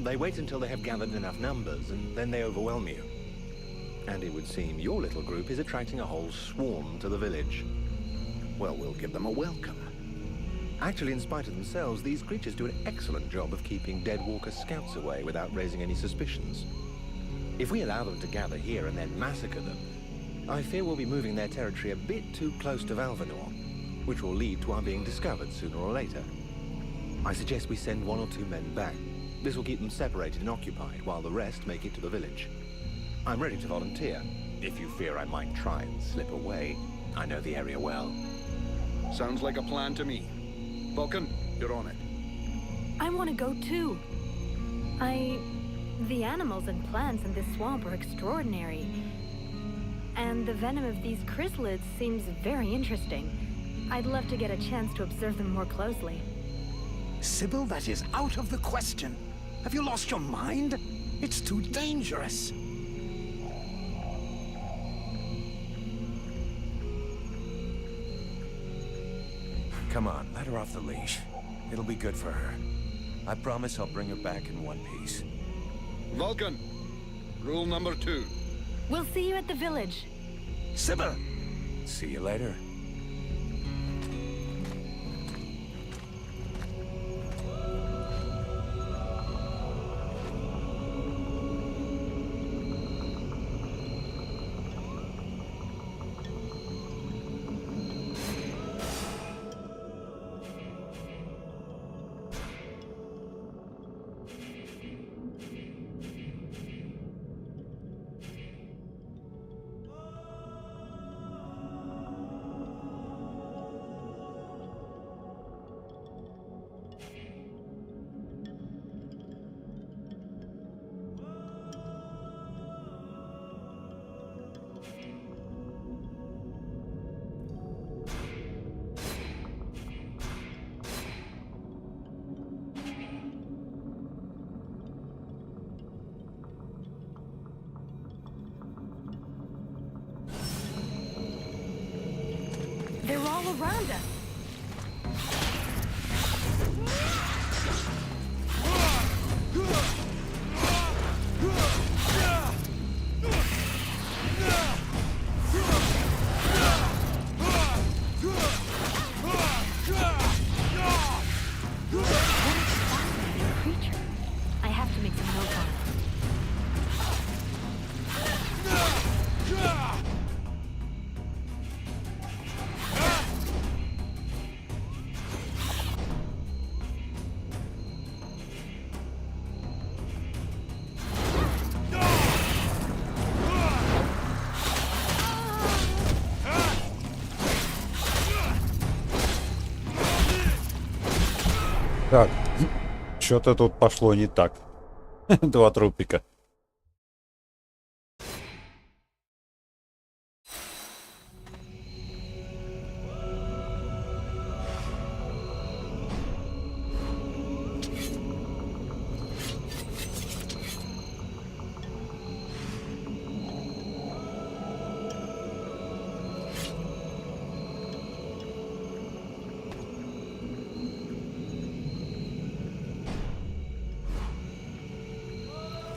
Speaker 11: They wait until they have gathered enough numbers, and then they overwhelm you. And it would seem your little group is attracting a whole swarm to the village.
Speaker 5: Well, we'll give them a welcome.
Speaker 11: Actually, in spite of themselves, these creatures do an excellent job of keeping dead walker scouts away without raising any suspicions. If we allow them to gather here and then massacre them, I fear we'll be moving their territory a bit too close to Valvanor, which will lead to our being discovered sooner or later. I suggest we send 1 or 2 men back. This will keep them separated and occupied, while the rest make it to the village. I'm ready to volunteer, if you fear I might try and slip away. I know the area well.
Speaker 5: Sounds like a plan to me. Vulcan, you're on it.
Speaker 9: I want to go too. The animals and plants in this swamp are extraordinary. And the venom of these chrysalids seems very interesting. I'd love to get a chance to observe them more closely.
Speaker 6: Sybil, that is out of the question. Have you lost your mind? It's too dangerous.
Speaker 4: Come on, let her off the leash. It'll be good for her. I promise I'll bring her back in one piece.
Speaker 5: Vulcan, rule number 2.
Speaker 9: We'll see you at the village.
Speaker 6: Sybil!
Speaker 4: See you later.
Speaker 9: They're all around us. Creature. I have to make some notes on it.
Speaker 2: Так, что-то тут пошло не так. 2 трупика.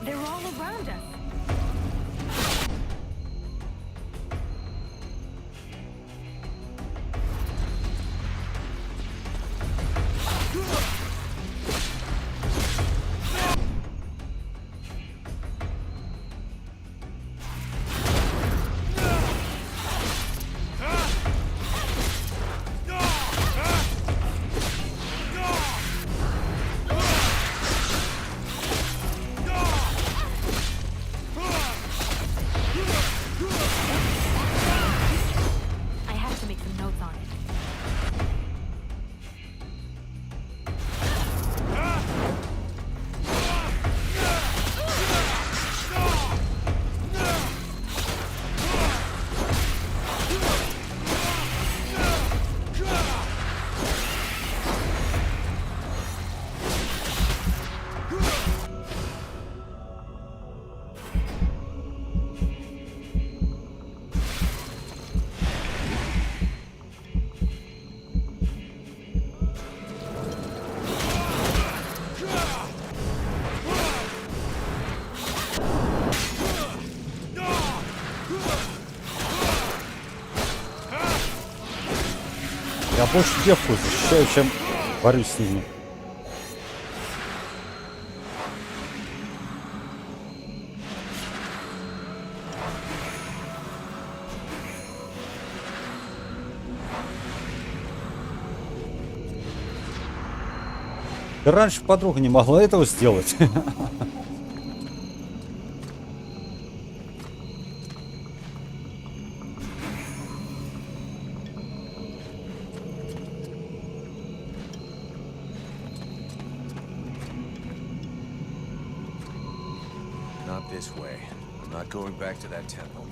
Speaker 9: They're all
Speaker 2: Я больше девку защищаю, чем борюсь с ними. Ты раньше подруга не могла этого сделать.
Speaker 4: Not this way. I'm not going back to that temple.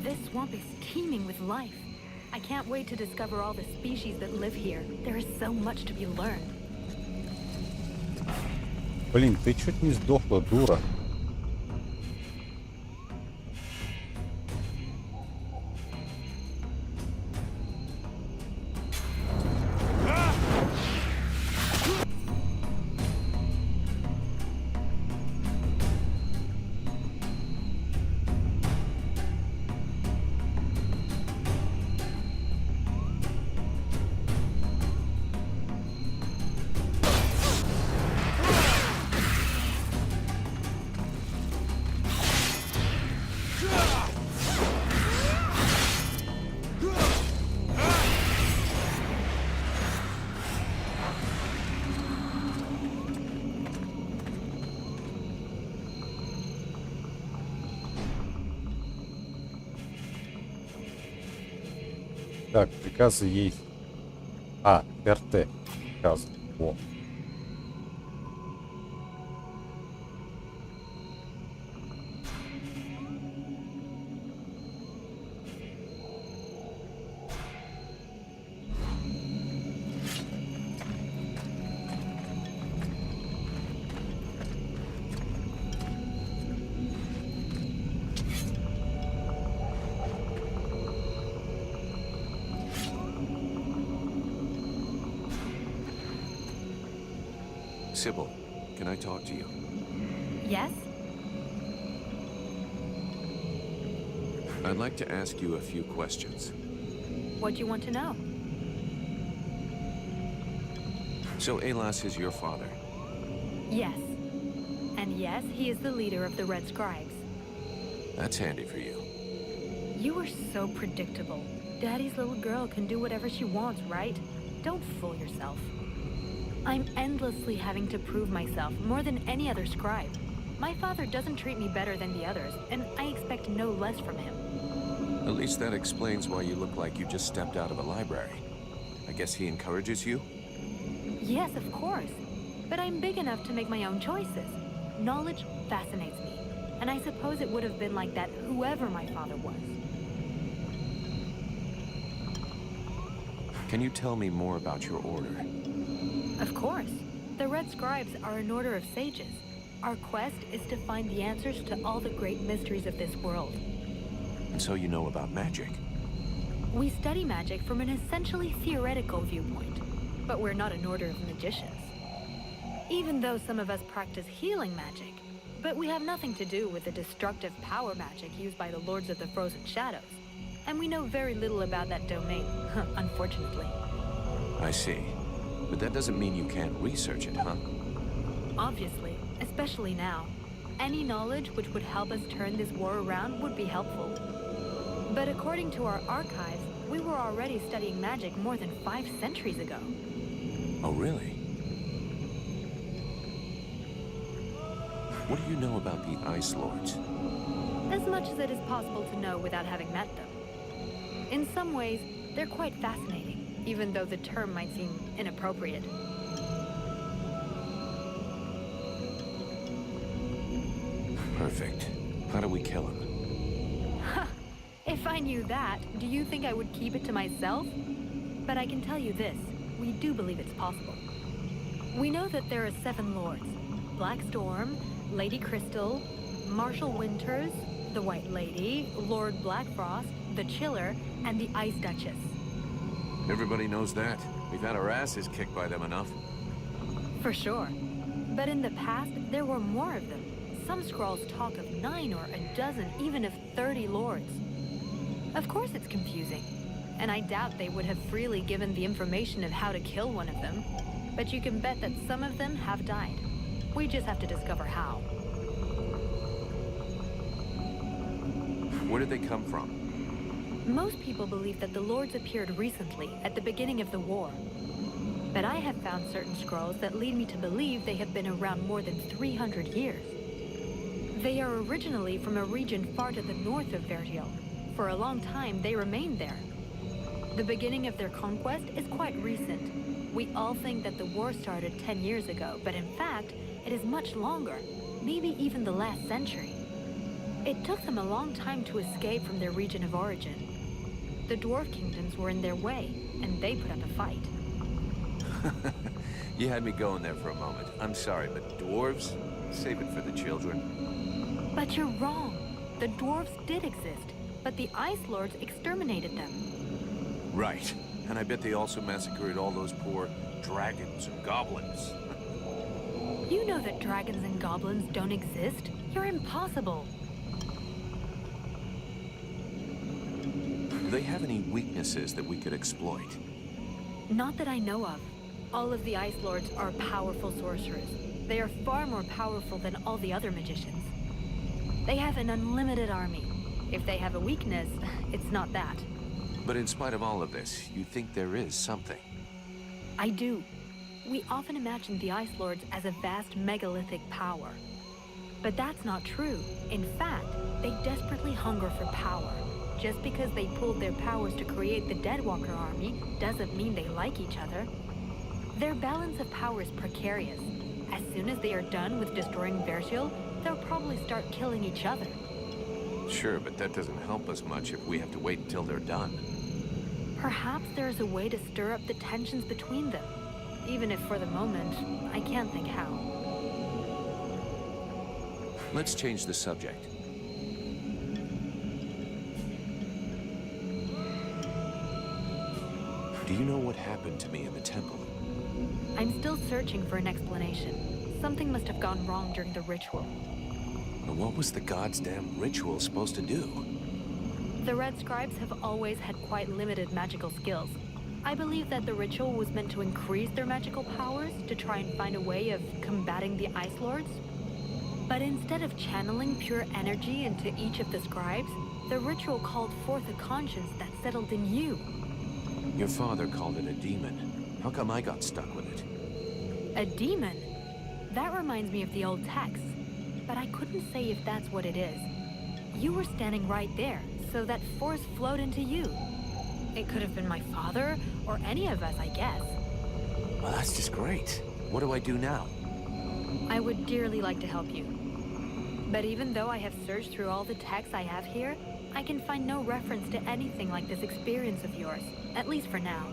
Speaker 9: This swamp is teeming with life. I can't wait to discover all the species that live here. There is so much to be learned.
Speaker 2: Блин, ты чуть не сдохла, дура. Так, приказы ей. РТ. Приказ. О.
Speaker 4: Sybil, can I talk to you?
Speaker 9: Yes?
Speaker 4: I'd like to ask you a few questions.
Speaker 9: What do you want to know?
Speaker 4: So Alas is your father?
Speaker 9: Yes. And yes, he is the leader of the Red Scribes.
Speaker 4: That's handy for you.
Speaker 9: You are so predictable. Daddy's little girl can do whatever she wants, right? Don't fool yourself. I'm endlessly having to prove myself more than any other scribe. My father doesn't treat me better than the others, and I expect no less from him.
Speaker 4: At least that explains why you look like you just stepped out of a library. I guess he encourages you?
Speaker 9: Yes, of course. But I'm big enough to make my own choices. Knowledge fascinates me, and I suppose it would have been like that whoever my father was.
Speaker 4: Can you tell me more about your order?
Speaker 9: Of course. The Red Scribes are an order of sages. Our quest is to find the answers to all the great mysteries of this world.
Speaker 4: And so you know about magic?
Speaker 9: We study magic from an essentially theoretical viewpoint, but we're not an order of magicians. Even though some of us practice healing magic, but we have nothing to do with the destructive power magic used by the Lords of the Frozen Shadows. And we know very little about that domain, unfortunately.
Speaker 4: I see. But that doesn't mean you can't research it, huh?
Speaker 9: Obviously, especially now. Any knowledge which would help us turn this war around would be helpful. But according to our archives, we were already studying magic more than 5 centuries ago.
Speaker 4: Oh, really? What do you know about the Ice Lords?
Speaker 9: As much as it is possible to know without having met them. In some ways, they're quite fascinating, even though the term might seem inappropriate.
Speaker 4: Perfect. How do we kill him?
Speaker 9: If I knew that, do you think I would keep it to myself? But I can tell you this, we do believe it's possible. We know that there are 7 lords. Black Storm, Lady Crystal, Marshal Winters, the White Lady, Lord Blackfrost, the Chiller, and the Ice Duchess.
Speaker 4: Everybody knows that. We've had our asses kicked by them enough.
Speaker 9: For sure. But in the past, there were more of them. Some scrolls talk of 9 or a dozen, even of 30 lords. Of course it's confusing. And I doubt they would have freely given the information of how to kill one of them. But you can bet that some of them have died. We just have to discover how.
Speaker 4: Where did they come from?
Speaker 9: Most people believe that the lords appeared recently, at the beginning of the war. But I have found certain scrolls that lead me to believe they have been around more than 300 years. They are originally from a region far to the north of Vertiel. For a long time, they remained there. The beginning of their conquest is quite recent. We all think that the war started 10 years ago, but in fact, it is much longer, maybe even the last century. It took them a long time to escape from their region of origin. The dwarf kingdoms were in their way, and they put up a fight.
Speaker 4: You had me going there for a moment. I'm sorry, but dwarves? Save it for the children.
Speaker 9: But you're wrong. The dwarves did exist, but the Ice Lords exterminated them.
Speaker 4: Right. And I bet they also massacred all those poor dragons and goblins.
Speaker 9: You know that dragons and goblins don't exist. You're impossible.
Speaker 4: Do they have any weaknesses that we could exploit?
Speaker 9: Not that I know of. All of the Ice Lords are powerful sorcerers. They are far more powerful than all the other magicians. They have an unlimited army. If they have a weakness, it's not that.
Speaker 4: But in spite of all of this, you think there is something?
Speaker 9: I do. We often imagine the Ice Lords as a vast megalithic power. But that's not true. In fact, they desperately hunger for power. Just because they pulled their powers to create the Deadwalker army doesn't mean they like each other. Their balance of power is precarious. As soon as they are done with destroying Vertiel, they'll probably start killing each other.
Speaker 4: Sure, but that doesn't help us much if we have to wait until they're done.
Speaker 9: Perhaps there is a way to stir up the tensions between them. Even if for the moment, I can't think how.
Speaker 4: Let's change the subject. Do you know what happened to me in the temple?
Speaker 9: I'm still searching for an explanation. Something must have gone wrong during the ritual.
Speaker 4: And what was the god's damn ritual supposed to do?
Speaker 9: The Red Scribes have always had quite limited magical skills. I believe that the ritual was meant to increase their magical powers to try and find a way of combating the Ice Lords. But instead of channeling pure energy into each of the scribes, the ritual called forth a conscience that settled in you.
Speaker 4: Your father called it a demon. How come I got stuck with it?
Speaker 9: A demon? That reminds me of the old texts, but I couldn't say if that's what it is. You were standing right there, so that force flowed into you. It could have been my father, or any of us, I guess.
Speaker 4: Well, that's just great. What do I do now?
Speaker 9: I would dearly like to help you. But even though I have searched through all the texts I have here, I can find no reference to anything like this experience of yours, at least for now.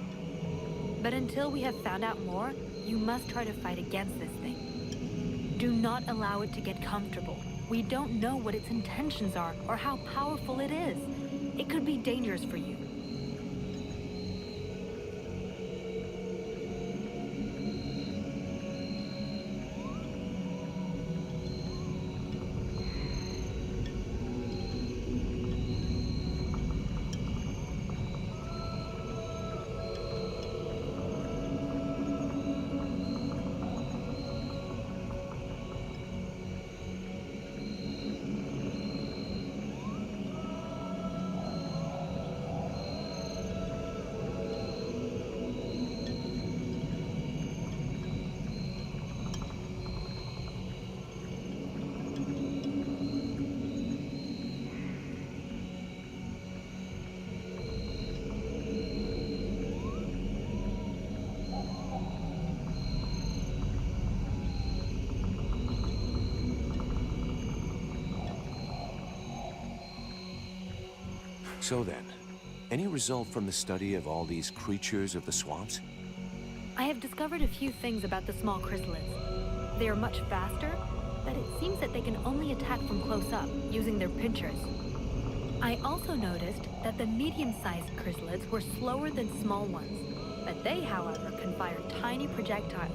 Speaker 9: But until we have found out more, you must try to fight against this thing. Do not allow it to get comfortable. We don't know what its intentions are or how powerful it is. It could be dangerous for you.
Speaker 4: So then, any result from the study of all these creatures of the swamps?
Speaker 9: I have discovered a few things about the small chrysalids. They are much faster, but it seems that they can only attack from close up, using their pinchers. I also noticed that the medium-sized chrysalids were slower than small ones, but they, however, can fire tiny projectiles.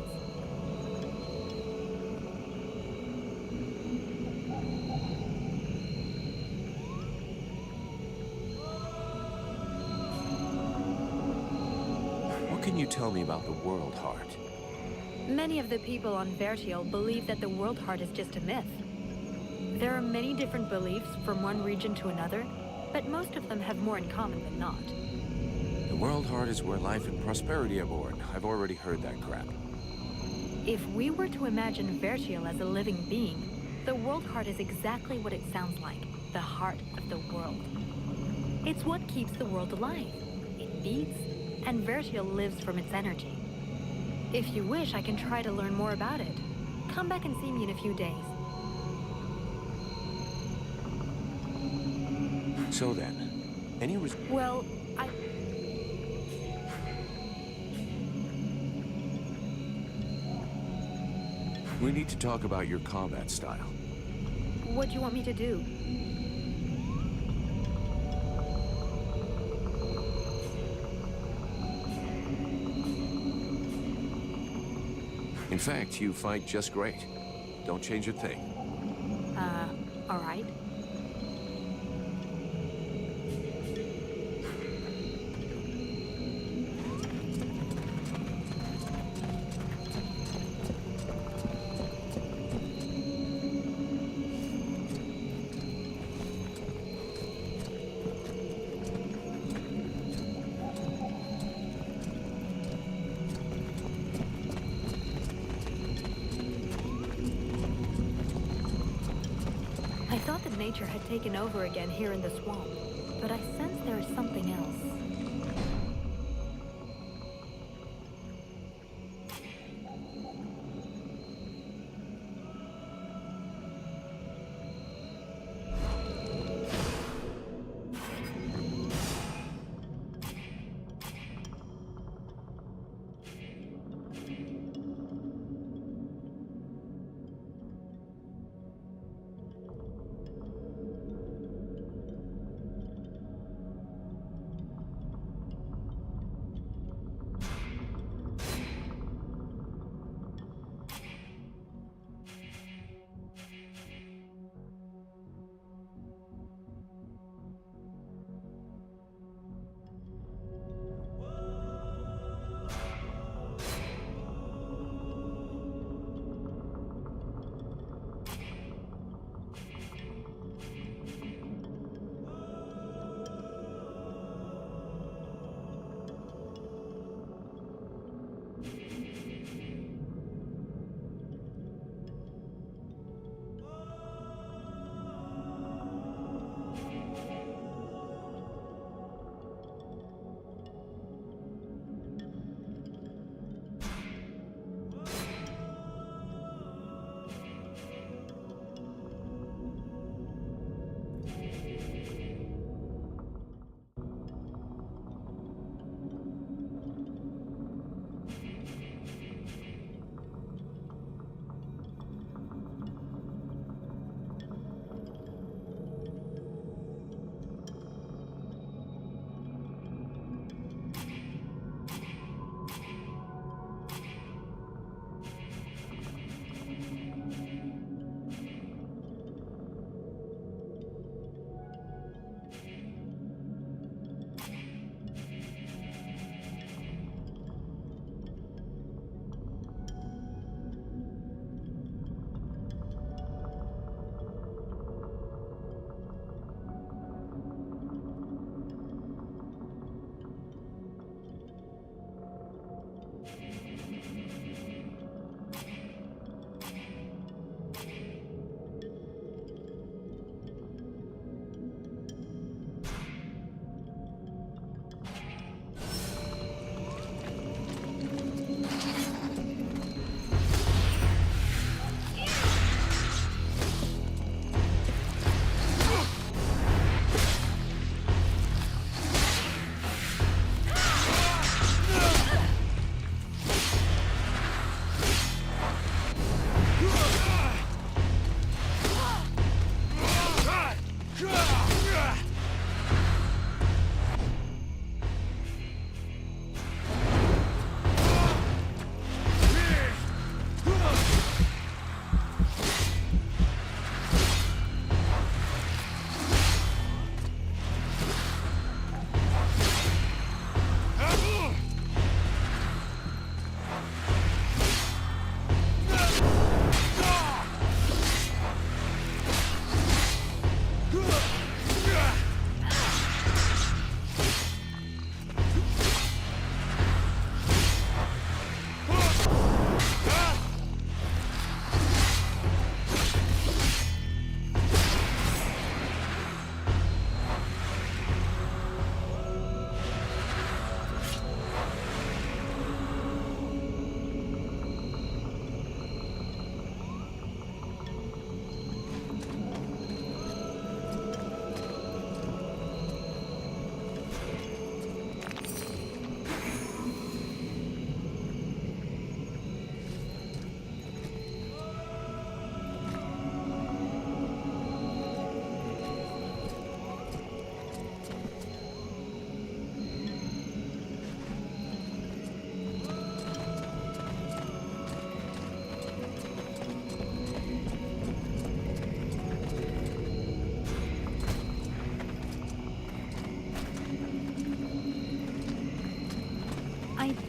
Speaker 4: What can you tell me about the World Heart?
Speaker 9: Many of the people on Vertial believe that the World Heart is just a myth. There are many different beliefs from one region to another, but most of them have more in common than not.
Speaker 4: The World Heart is where life and prosperity are born. I've already heard that crap.
Speaker 9: If we were to imagine Vertial as a living being, the World Heart is exactly what it sounds like, the heart of the world. It's what keeps the world alive. It beats, and Vertial lives from its energy. If you wish, I can try to learn more about it. Come back and see me in a few days.
Speaker 4: So then, any
Speaker 9: Well,
Speaker 4: We need to talk about your combat style.
Speaker 9: What do you want me to do?
Speaker 4: In fact, you fight just great. Don't change a thing.
Speaker 9: All right. I thought that nature had taken over again here in the swamp, but I sense there is something else.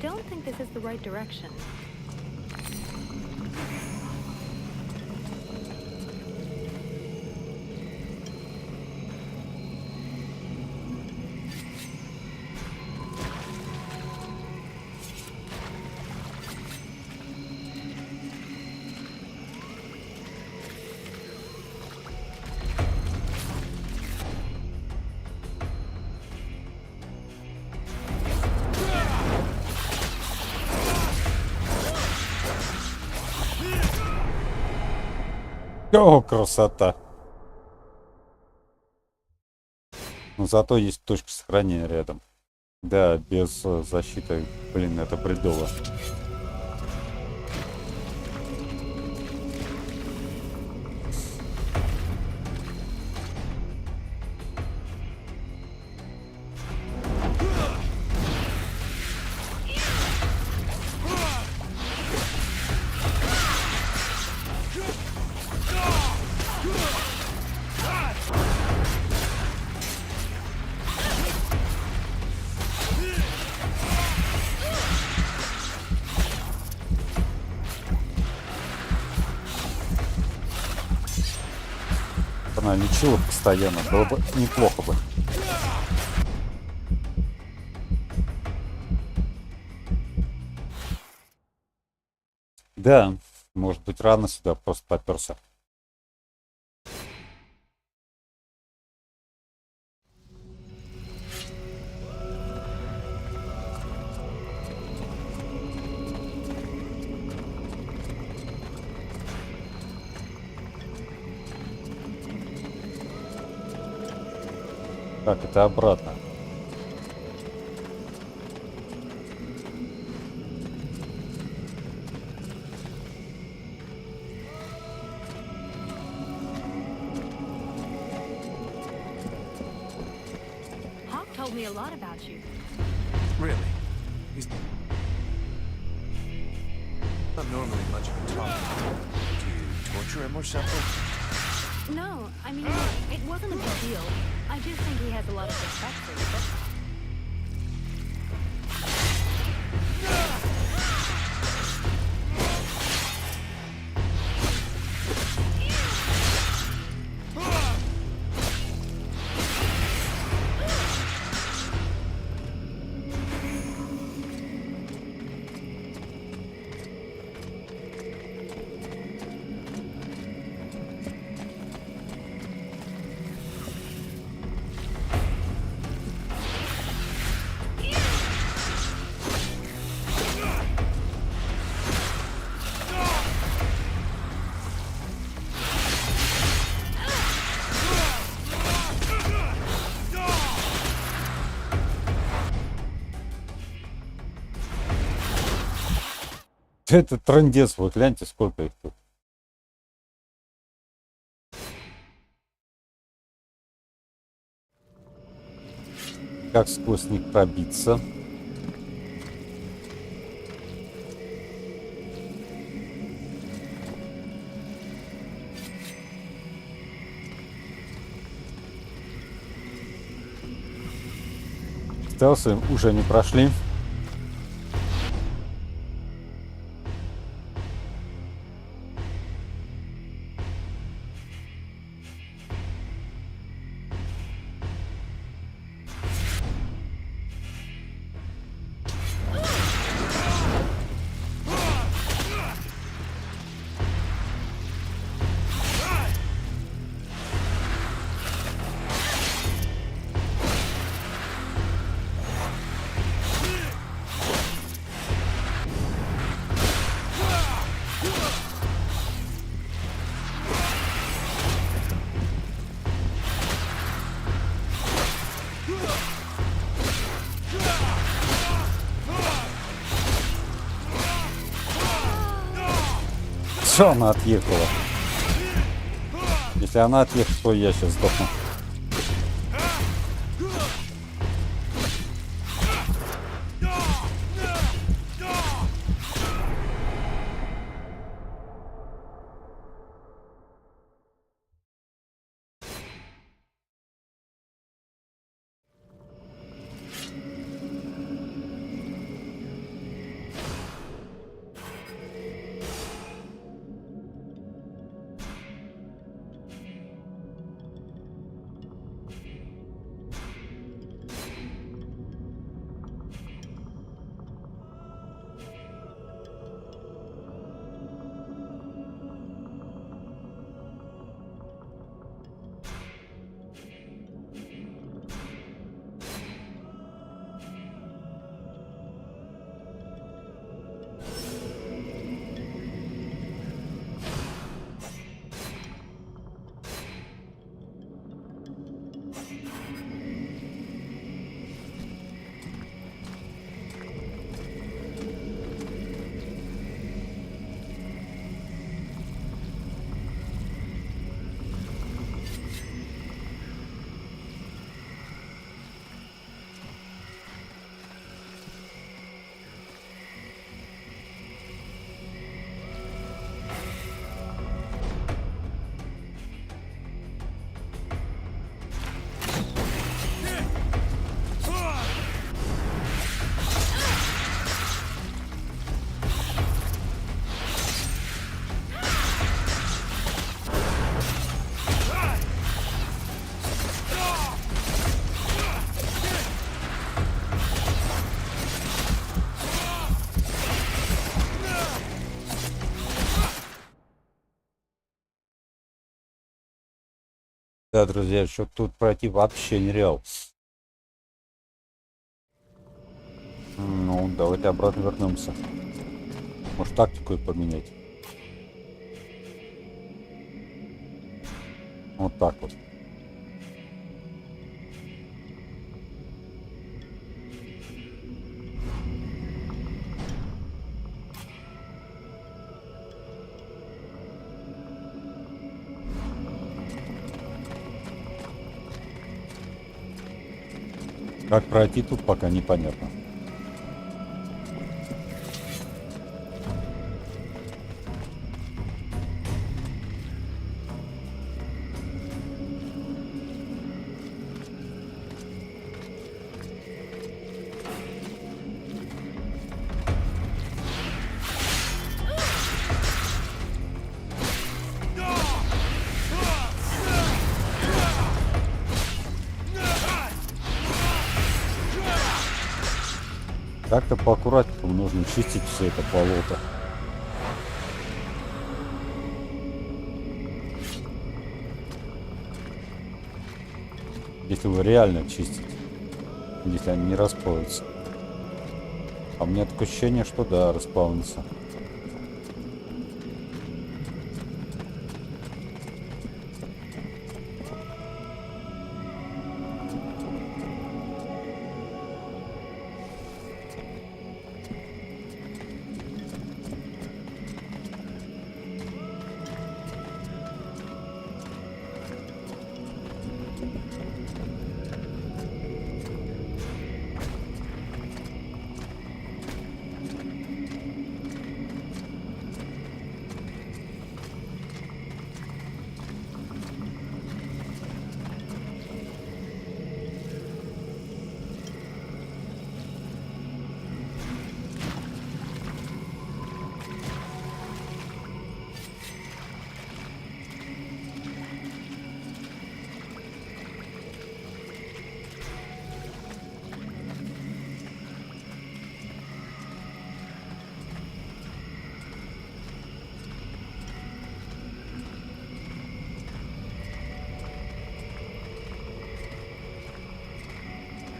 Speaker 9: don't think this is the right direction.
Speaker 2: О, красота. Но зато есть точка сохранения рядом. Да, без защиты, блин, это бредово. Она лечила постоянно, было бы неплохо бы. Да, может быть, рано сюда просто попёрся. Так, это обратно.
Speaker 9: Hawk told me a lot about you.
Speaker 4: Really? He's not normally much of a talker. Do you torture him or something?
Speaker 9: No, I mean, it wasn't a big deal. I just think he has a lot of respect for you. That's all.
Speaker 2: Это трындец, вы гляньте, сколько их тут. Как сквозь них пробиться? Стелсы уже не прошли. Что она отъехала? Если она отъехала, то я сейчас сдохну. Да, друзья, что тут пройти вообще нереал. Ну, давайте обратно вернемся. Может, тактику поменять. Вот так вот. Как пройти тут пока непонятно. Как-то поаккуратнее нужно чистить все это болото. Если вы реально чистите, если они не расплавятся. А у меня такое ощущение, что да, расплавятся.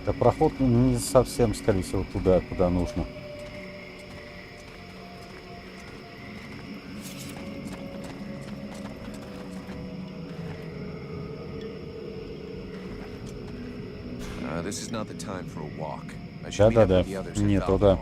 Speaker 2: Да, проход не совсем, скорее всего, туда, куда нужно. Да-да-да, не туда.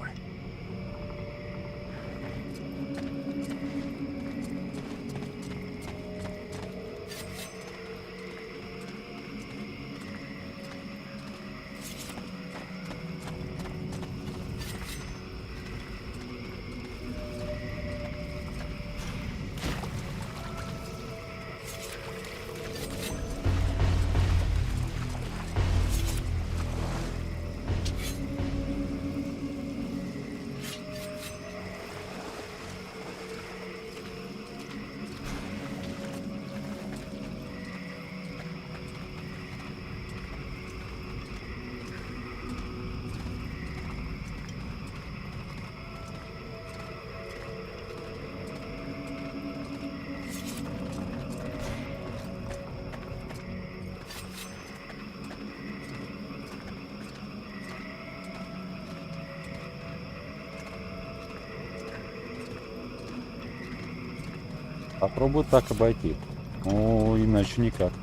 Speaker 2: Попробую так обойти. Ну, иначе никак.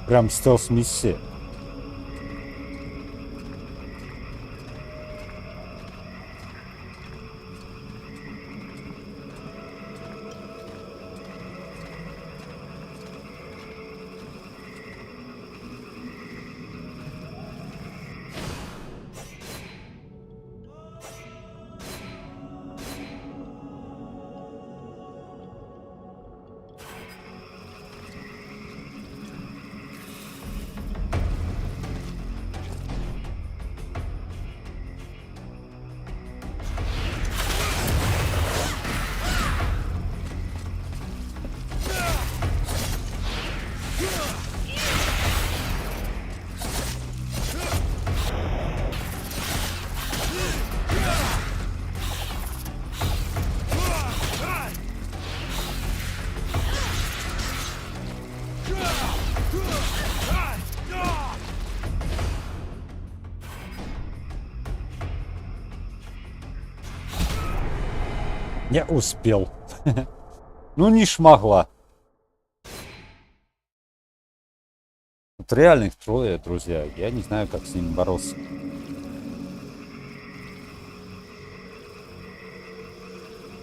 Speaker 2: Прям стелс-миссия. Я успел. Ну, не шмогла. Вот реально их трое, друзья. Я не знаю, как с ними бороться.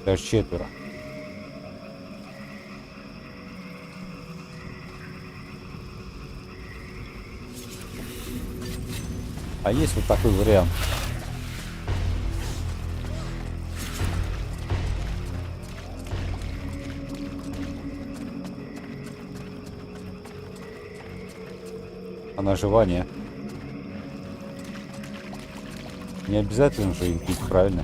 Speaker 2: Даже четверо. А есть вот такой вариант. А наживание. Не обязательно же их бить, правильно?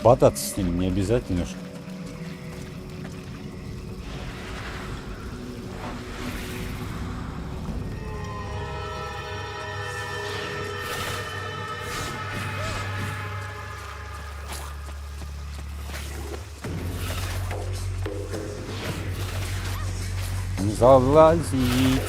Speaker 2: Бодаться с ним не обязательно же. Не залазить.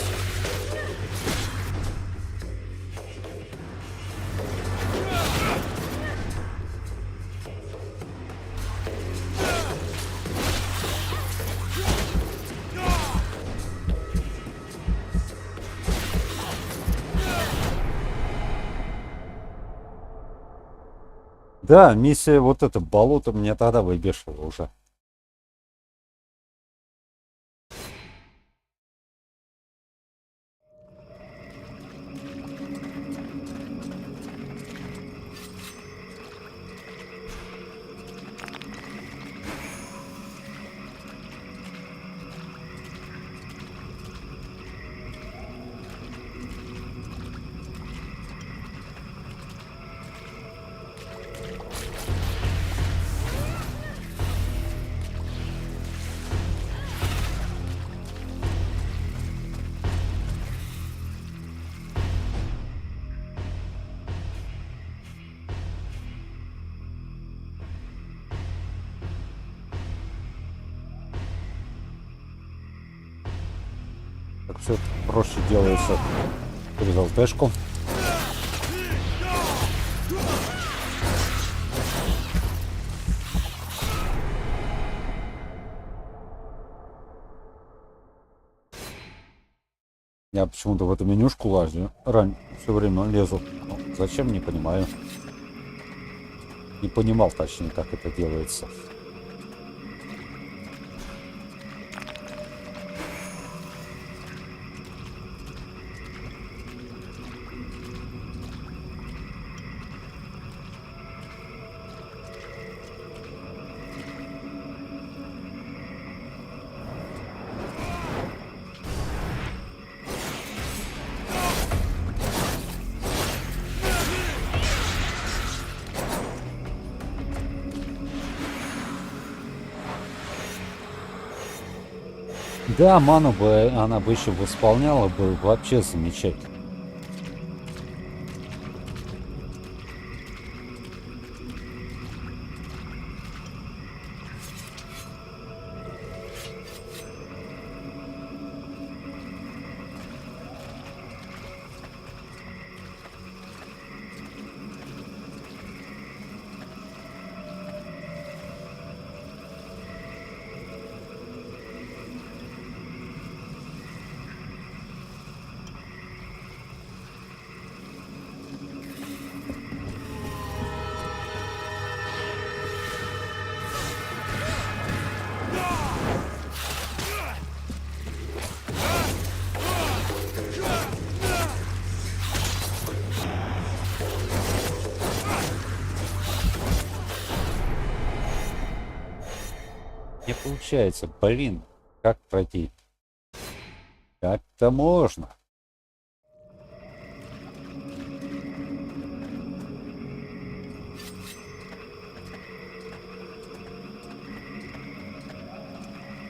Speaker 2: Да, миссия вот это болото меня тогда выбешивало уже. Так все проще делается через ЛТшку. Я почему-то в эту менюшку лазю. Все время лезу. Ну, зачем, не понимаю. Не понимал, точнее, как это делается. Да, ману бы она бы еще восполняла бы вообще замечательно. Не получается, блин, как пройти? Как-то можно.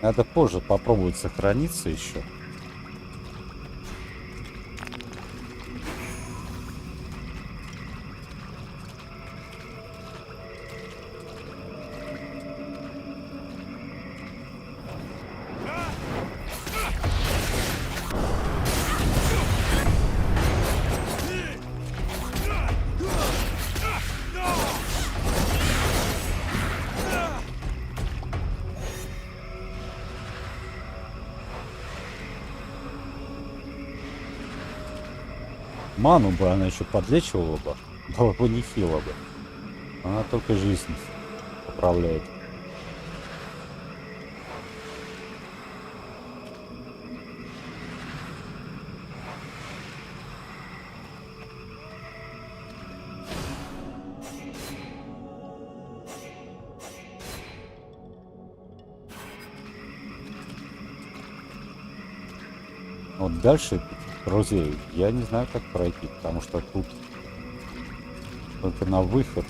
Speaker 2: Надо позже попробовать сохраниться еще. Ману бы она еще подлечивала бы, было бы нехило бы. Она только жизнь поправляет. Вот дальше, друзья, я не знаю, как пройти, потому что тут только на выход.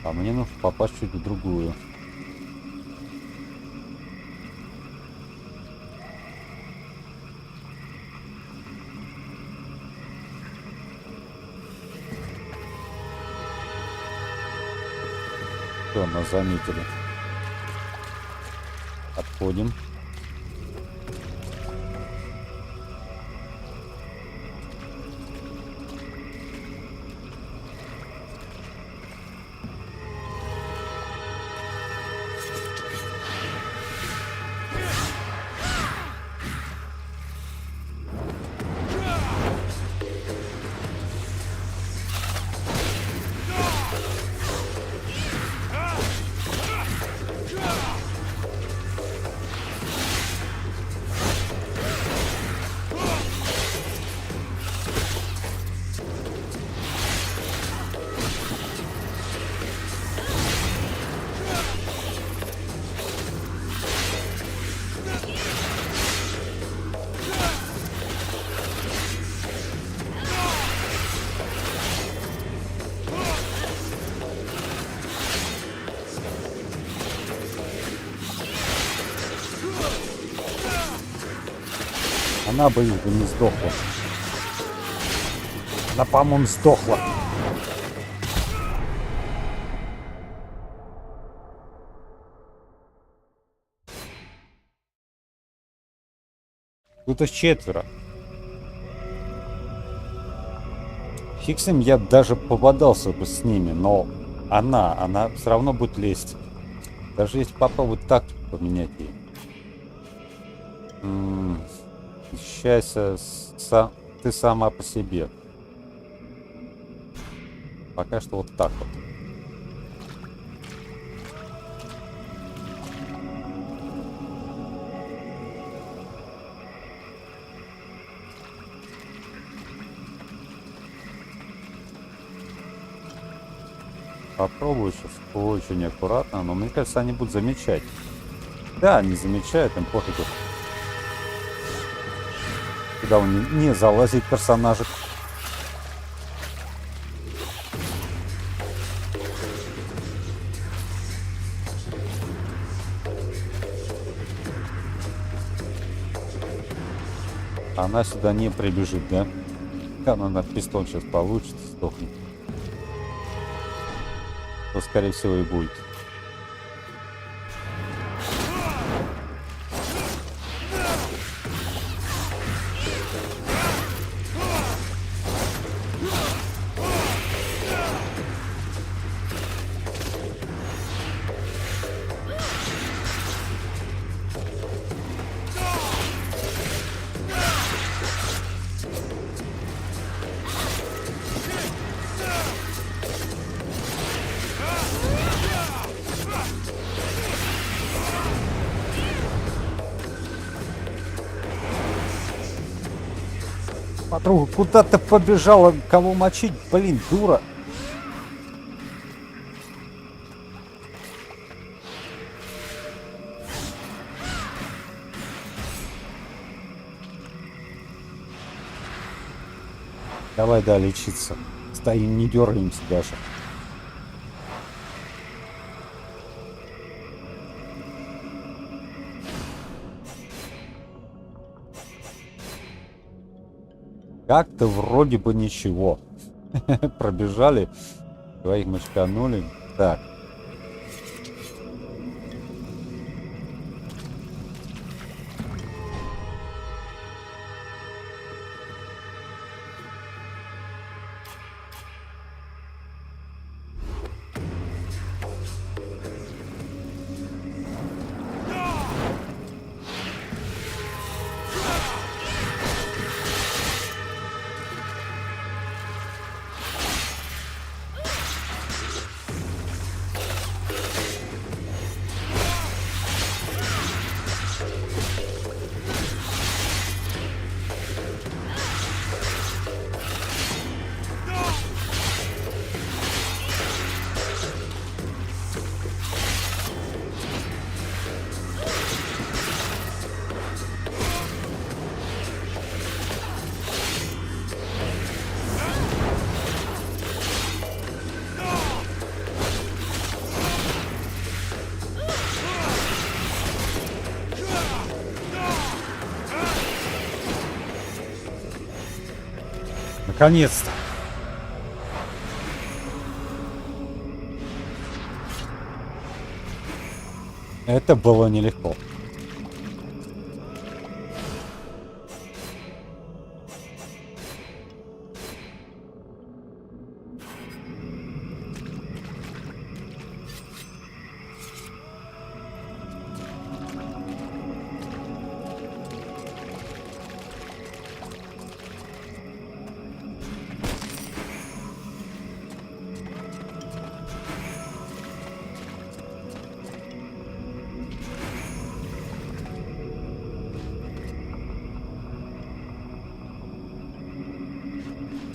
Speaker 2: А мне нужно попасть чуть в другую. Все, нас заметили. Отходим. Она бы их не сдохла. Она, по-моему, сдохла. Тут их 4. Фиг с ним, я даже пободался бы с ними, но она все равно будет лезть. Даже если попробовать тактику поменять ей. Счастье, ты сама по себе. Пока что вот так вот. Попробую сейчас очень аккуратно, но мне кажется, они будут замечать. Да, они замечают, им пофигу. Когда он не залазит персонажик. Она сюда не прибежит, да? Она на пистон сейчас получит, сдохнет. То, скорее всего, и будет. Подруга, куда ты побежала? Кого мочить? Блин, дура. Давай, да, лечиться. Стоим, не дергаемся даже. Как-то вроде бы ничего. Пробежали. Двоих мочканули. Так. Наконец-то. Это было нелегко.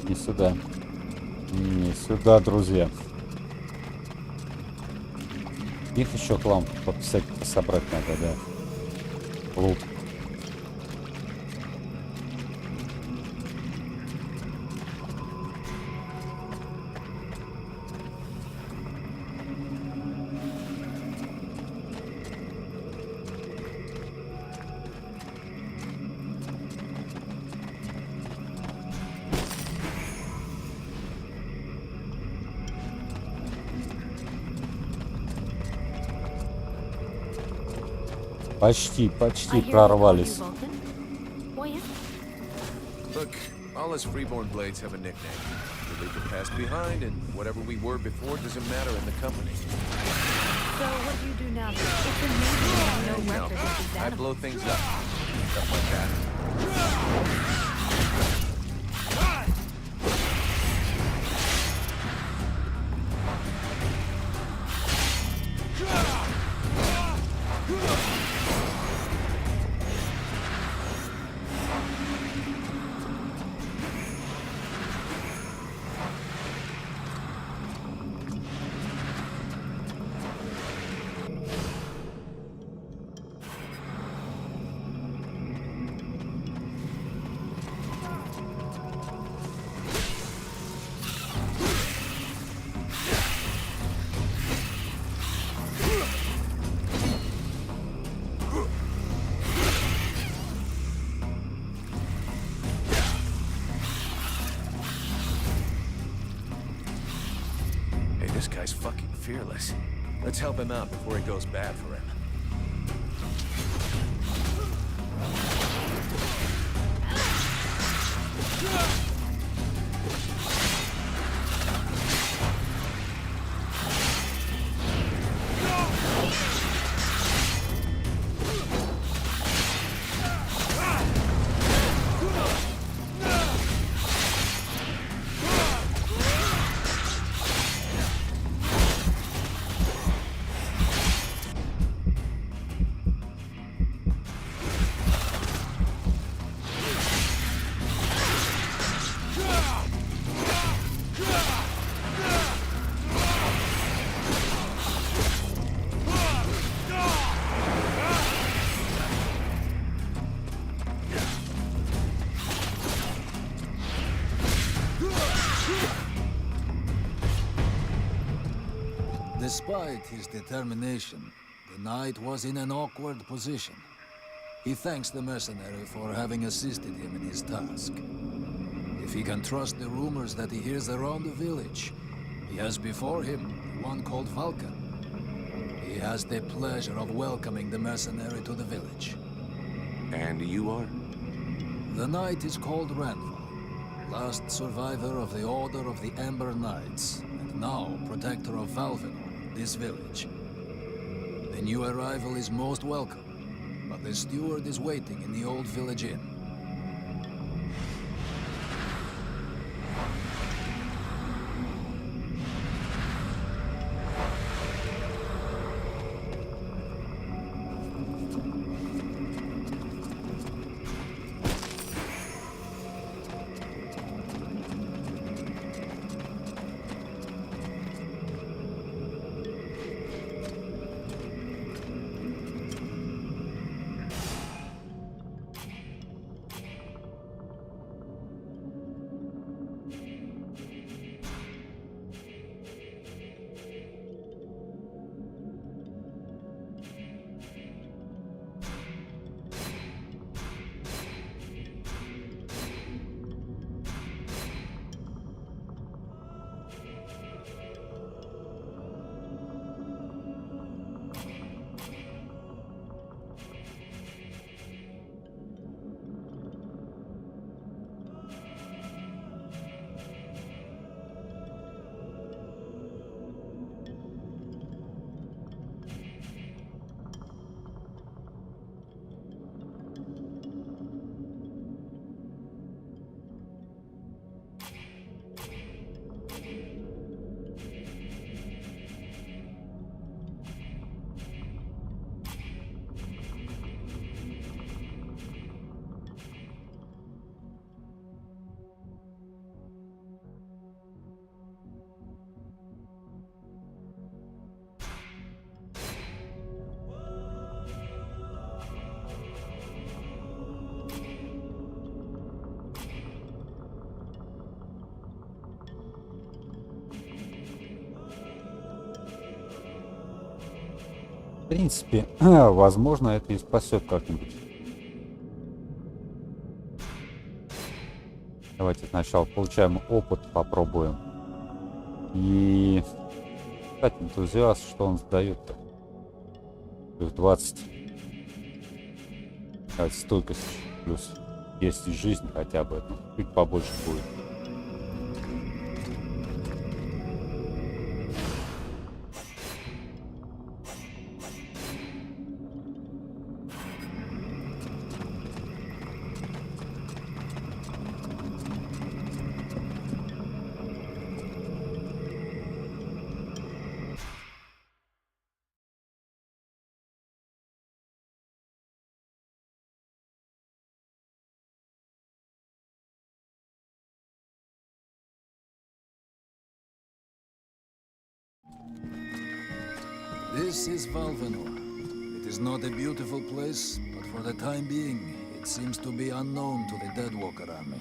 Speaker 2: Не сюда. Не сюда, друзья. Их еще хлам всякий собрать надо, да. Флуд. Почти прорвались.
Speaker 4: Look, all us freeborn blades have a nickname. We leave the past behind, and whatever we were before doesn't matter in the company.
Speaker 9: So what do you do now? It's amazing no record of these
Speaker 4: I
Speaker 9: animals.
Speaker 4: blow things up. Stuff like that. This guy's fucking fearless. Let's help him out before it goes bad for him.
Speaker 12: Despite his determination, the knight was in an awkward position. He thanks the mercenary for having assisted him in his task. If he can trust the rumors that he hears around the village, he has before him one called Valka. He has the pleasure of welcoming the mercenary to the village.
Speaker 4: And you are?
Speaker 12: The knight is called Randall, last survivor of the Order of the Ember Knights, and now protector of Valvenor, this village. The new arrival is most welcome, but the steward is waiting in the old village inn.
Speaker 2: В принципе, возможно, это и спасет как-нибудь. Давайте сначала получаем опыт, попробуем. И, кстати, энтузиаст, что он сдает-то? Плюс 20. Стойкость плюс есть жизнь хотя бы. Ну, чуть побольше будет.
Speaker 12: This is Valvenor. It is not a beautiful place, but for the time being, it seems to be unknown to the Deadwalker army.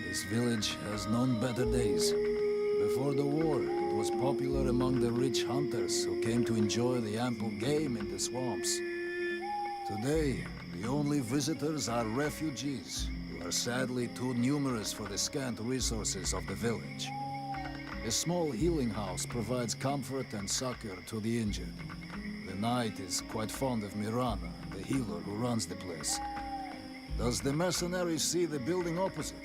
Speaker 12: This village has known better days. Before the war, it was popular among the rich hunters who came to enjoy the ample game in the swamps. Today, the only visitors are refugees, who are sadly too numerous for the scant resources of the village. A small healing house provides comfort and succor to the injured. The knight is quite fond of Mirana, the healer who runs the place. Does the mercenary see the building opposite?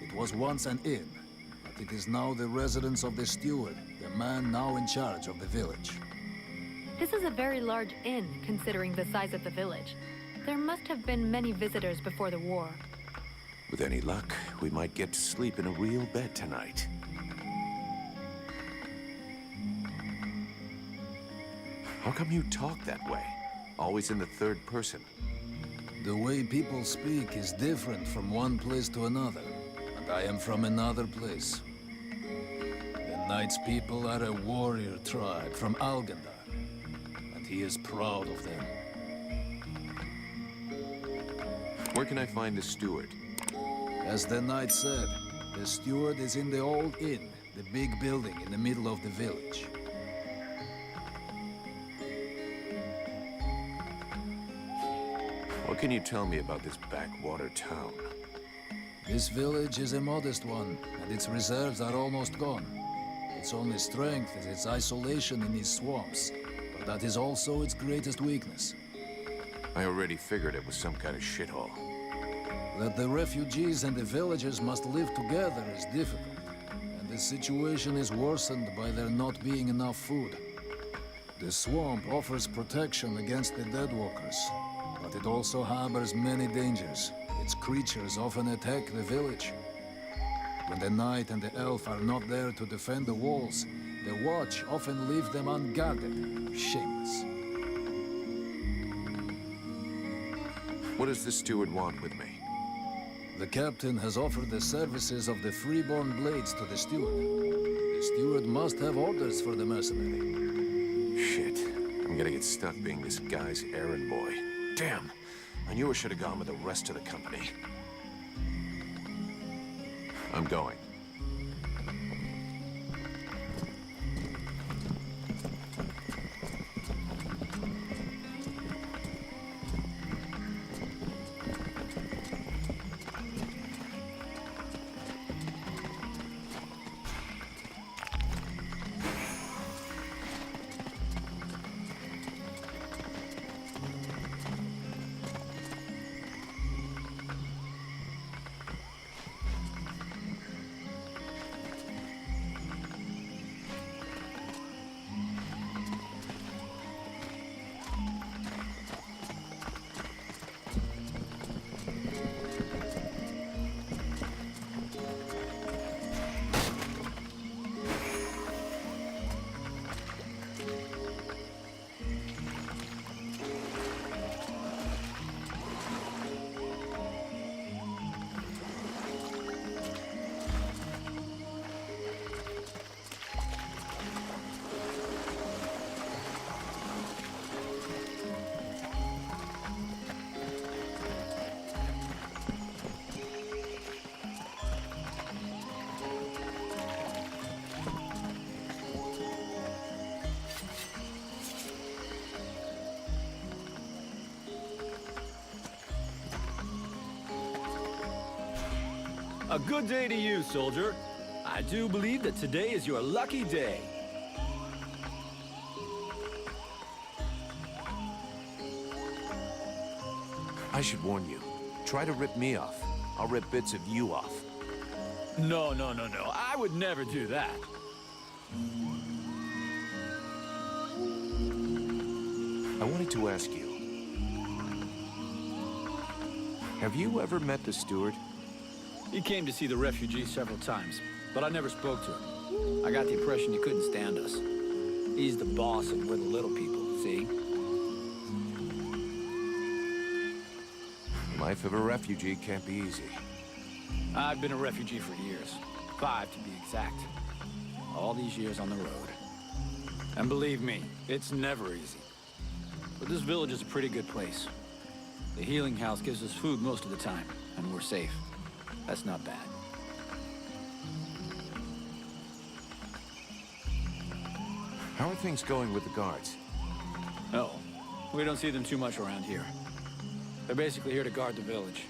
Speaker 12: It was once an inn, but it is now the residence of the steward, the man now in charge of the village.
Speaker 9: This is a very large inn, considering the size of the village. There must have been many visitors before the war.
Speaker 4: With any luck, we might get to sleep in a real bed tonight. How come you talk that way? Always in the third person.
Speaker 12: The way people speak is different from one place to another, and I am from another place. The knight's people are a warrior tribe from Algandar, and he is proud of them.
Speaker 4: Where can I find the steward?
Speaker 12: As the knight said, the steward is in the old inn, the big building in the middle of the village.
Speaker 4: What can you tell me about this backwater town?
Speaker 12: This village is a modest one, and its reserves are almost gone. Its only strength is its isolation in these swamps, but that is also its greatest weakness.
Speaker 4: I already figured it was some kind of shithole.
Speaker 12: That the refugees and the villagers must live together is difficult, and the situation is worsened by there not being enough food. The swamp offers protection against the deadwalkers, but it also harbors many dangers. Its creatures often attack the village. When the knight and the elf are not there to defend the walls, the watch often leave them unguarded. Shameless.
Speaker 4: What does the steward want with me?
Speaker 12: The captain has offered the services of the freeborn blades to the steward. The steward must have orders for the mercenary.
Speaker 4: Shit. I'm gonna get stuck being this guy's errand boy. Damn. I knew I should have gone with the rest of the company. I'm going.
Speaker 13: A good day to you, soldier. I do believe that today is your lucky day.
Speaker 4: I should warn you. Try to rip me off. I'll rip bits of you off.
Speaker 13: No. I would never do that.
Speaker 4: I wanted to ask you. Have you ever met the steward?
Speaker 13: He came to see the refugees several times, but I never spoke to him. I got the impression he couldn't stand us. He's the boss and we're the little people, see?
Speaker 4: Life of a refugee can't be easy.
Speaker 13: I've been a refugee for years. 5 to be exact. All these years on the road. And believe me, it's never easy. But this village is a pretty good place. The healing house gives us food most of the time, and we're safe. That's not bad.
Speaker 4: How are things going with the guards?
Speaker 13: Oh, we don't see them too much around here. They're basically here to guard the village.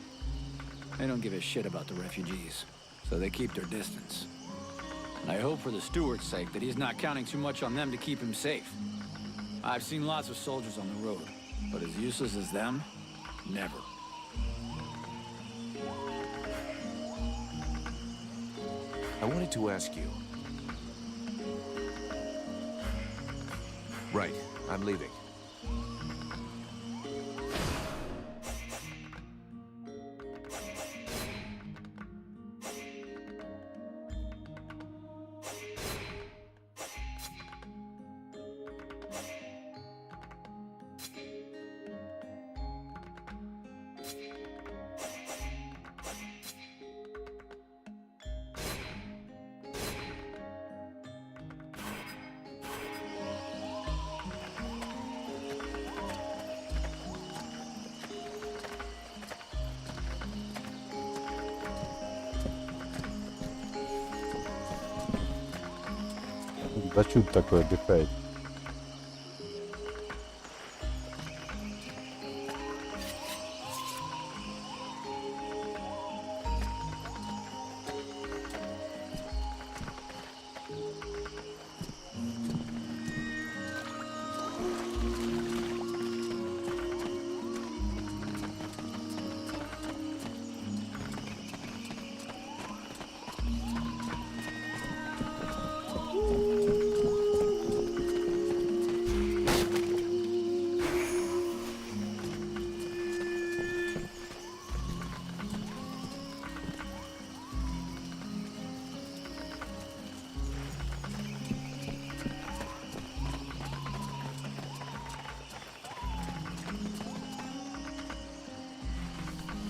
Speaker 13: They don't give a shit about the refugees, so they keep their distance. And I hope for the steward's sake that he's not counting too much on them to keep him safe. I've seen lots of soldiers on the road, but as useless as them, never.
Speaker 4: I wanted to ask you. Right, I'm leaving.
Speaker 2: Да чудо такое отдыхает.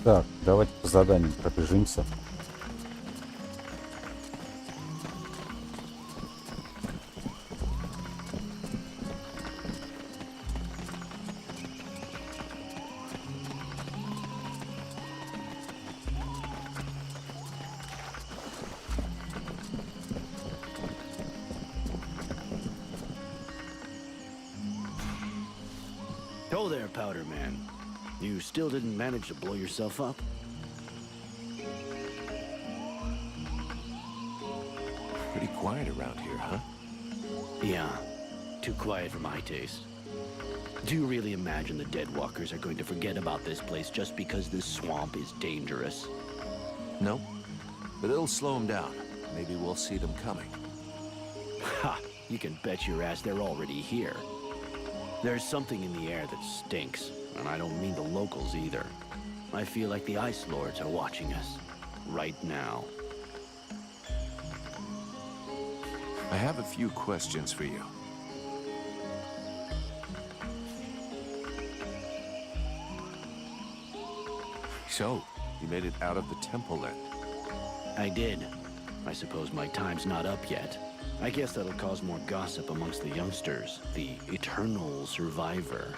Speaker 2: Так, давайте по заданию пробежимся.
Speaker 7: Oh there, Powder Man. You still didn't manage to blow yourself up?
Speaker 4: Pretty quiet around here, huh?
Speaker 7: Yeah, too quiet for my taste. Do you really imagine the Deadwalkers are going to forget about this place just because this swamp is dangerous?
Speaker 4: No, but it'll slow them down. Maybe we'll see them coming.
Speaker 7: Ha! You can bet your ass they're already here. There's something in the air that stinks, and I don't mean the locals either. I feel like the Ice Lords are watching us. Right now.
Speaker 4: I have a few questions for you. So, you made it out of the temple then?
Speaker 7: I did. I suppose my time's not up yet. I guess that'll cause more gossip amongst the youngsters. The eternal survivor.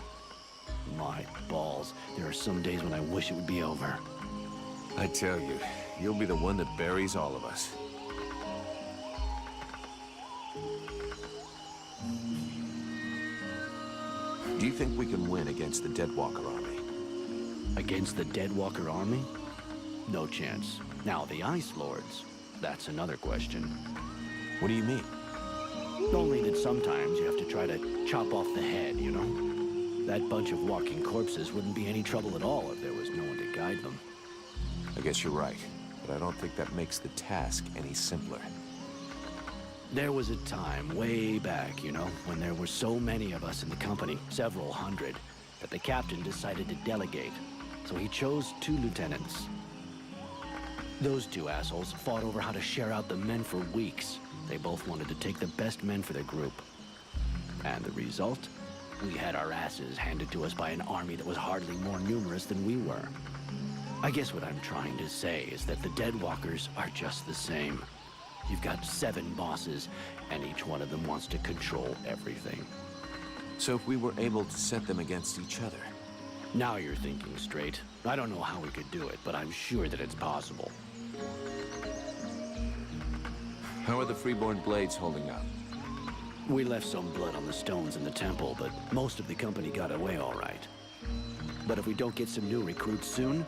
Speaker 7: My balls. There are some days when I wish it would be over.
Speaker 4: I tell you, you'll be the one that buries all of us. Do you think we can win against the Deadwalker army?
Speaker 7: Against the Deadwalker army? No chance. Now, the Ice Lords, that's another question.
Speaker 4: What do you mean?
Speaker 7: Only that sometimes you have to try to chop off the head, you know? That bunch of walking corpses wouldn't be any trouble at all if there was no one to guide them.
Speaker 4: I guess you're right, but I don't think that makes the task any simpler.
Speaker 7: There was a time, way back, you know, when there were so many of us in the company, several hundred, that the captain decided to delegate. So he chose 2 lieutenants. Those 2 assholes fought over how to share out the men for weeks. They both wanted to take the best men for their group. And the result? We had our asses handed to us by an army that was hardly more numerous than we were. I guess what I'm trying to say is that the Deadwalkers are just the same. You've got 7 bosses, and each one of them wants to control everything.
Speaker 4: So if we were able to set them against each other?
Speaker 7: Now you're thinking straight. I don't know how we could do it, but I'm sure that it's possible.
Speaker 4: How are the Freeborn Blades holding up?
Speaker 7: We left some blood on the stones in the temple, but most of the company got away all right. But if we don't get some new recruits soon,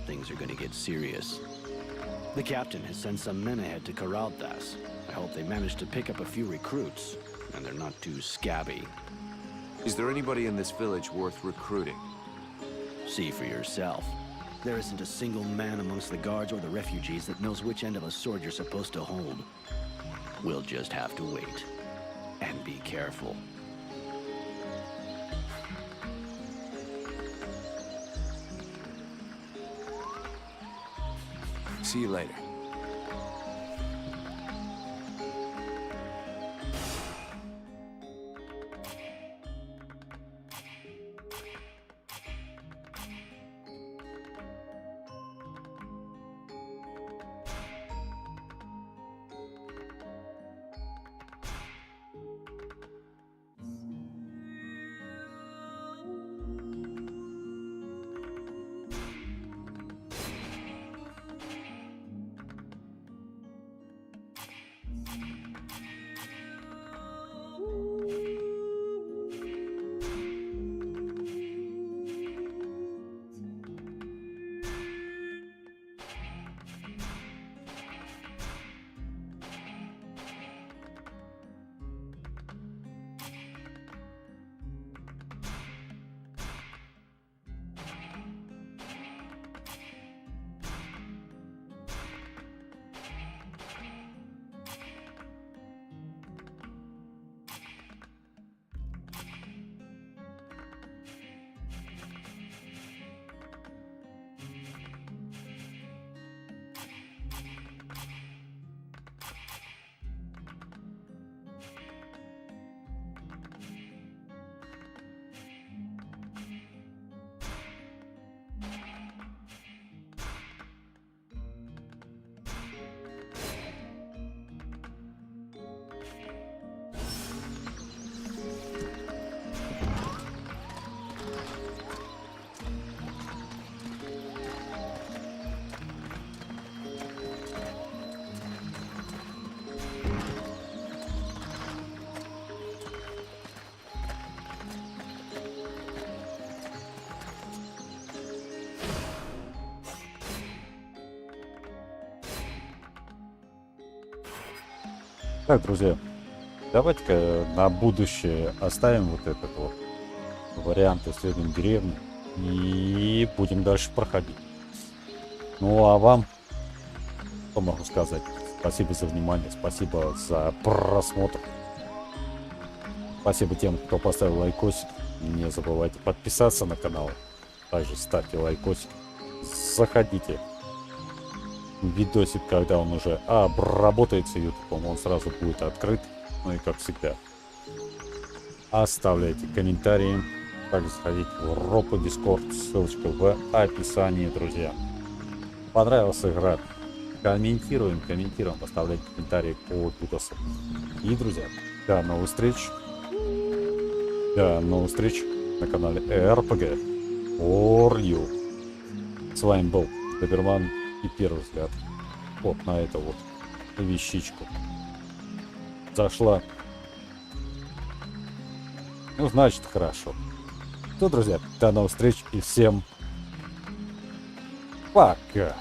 Speaker 7: things are gonna get serious. The captain has sent some men ahead to Karalthas. I hope they manage to pick up a few recruits, and they're not too scabby.
Speaker 4: Is there anybody in this village worth recruiting?
Speaker 7: See for yourself. There isn't a single man amongst the guards or the refugees that knows which end of a sword you're supposed to hold. We'll just have to wait. And be careful.
Speaker 4: See you later.
Speaker 2: Так, друзья, давайте-ка на будущее оставим вот этот вот вариант исследования деревни и будем дальше проходить. Ну а вам, что могу сказать? Спасибо за внимание, спасибо за просмотр. Спасибо тем, кто поставил лайкосик. Не забывайте подписаться на канал. Также ставьте лайкосик. Заходите в видосик, когда он уже обработается ютубом, он сразу будет открыт. Ну и как всегда, оставляйте комментарии. Также заходите в группу Discord, ссылочка в описании, друзья. Понравилась игра? Комментируем, оставляйте комментарии по видосу. И, друзья, до новых встреч. До новых встреч на канале RPG for you. С вами был Доберман и Первый взгляд. Вот на эту вот вещичку зашла. Ну, значит, хорошо. Ну, друзья, до новых встреч и всем пока.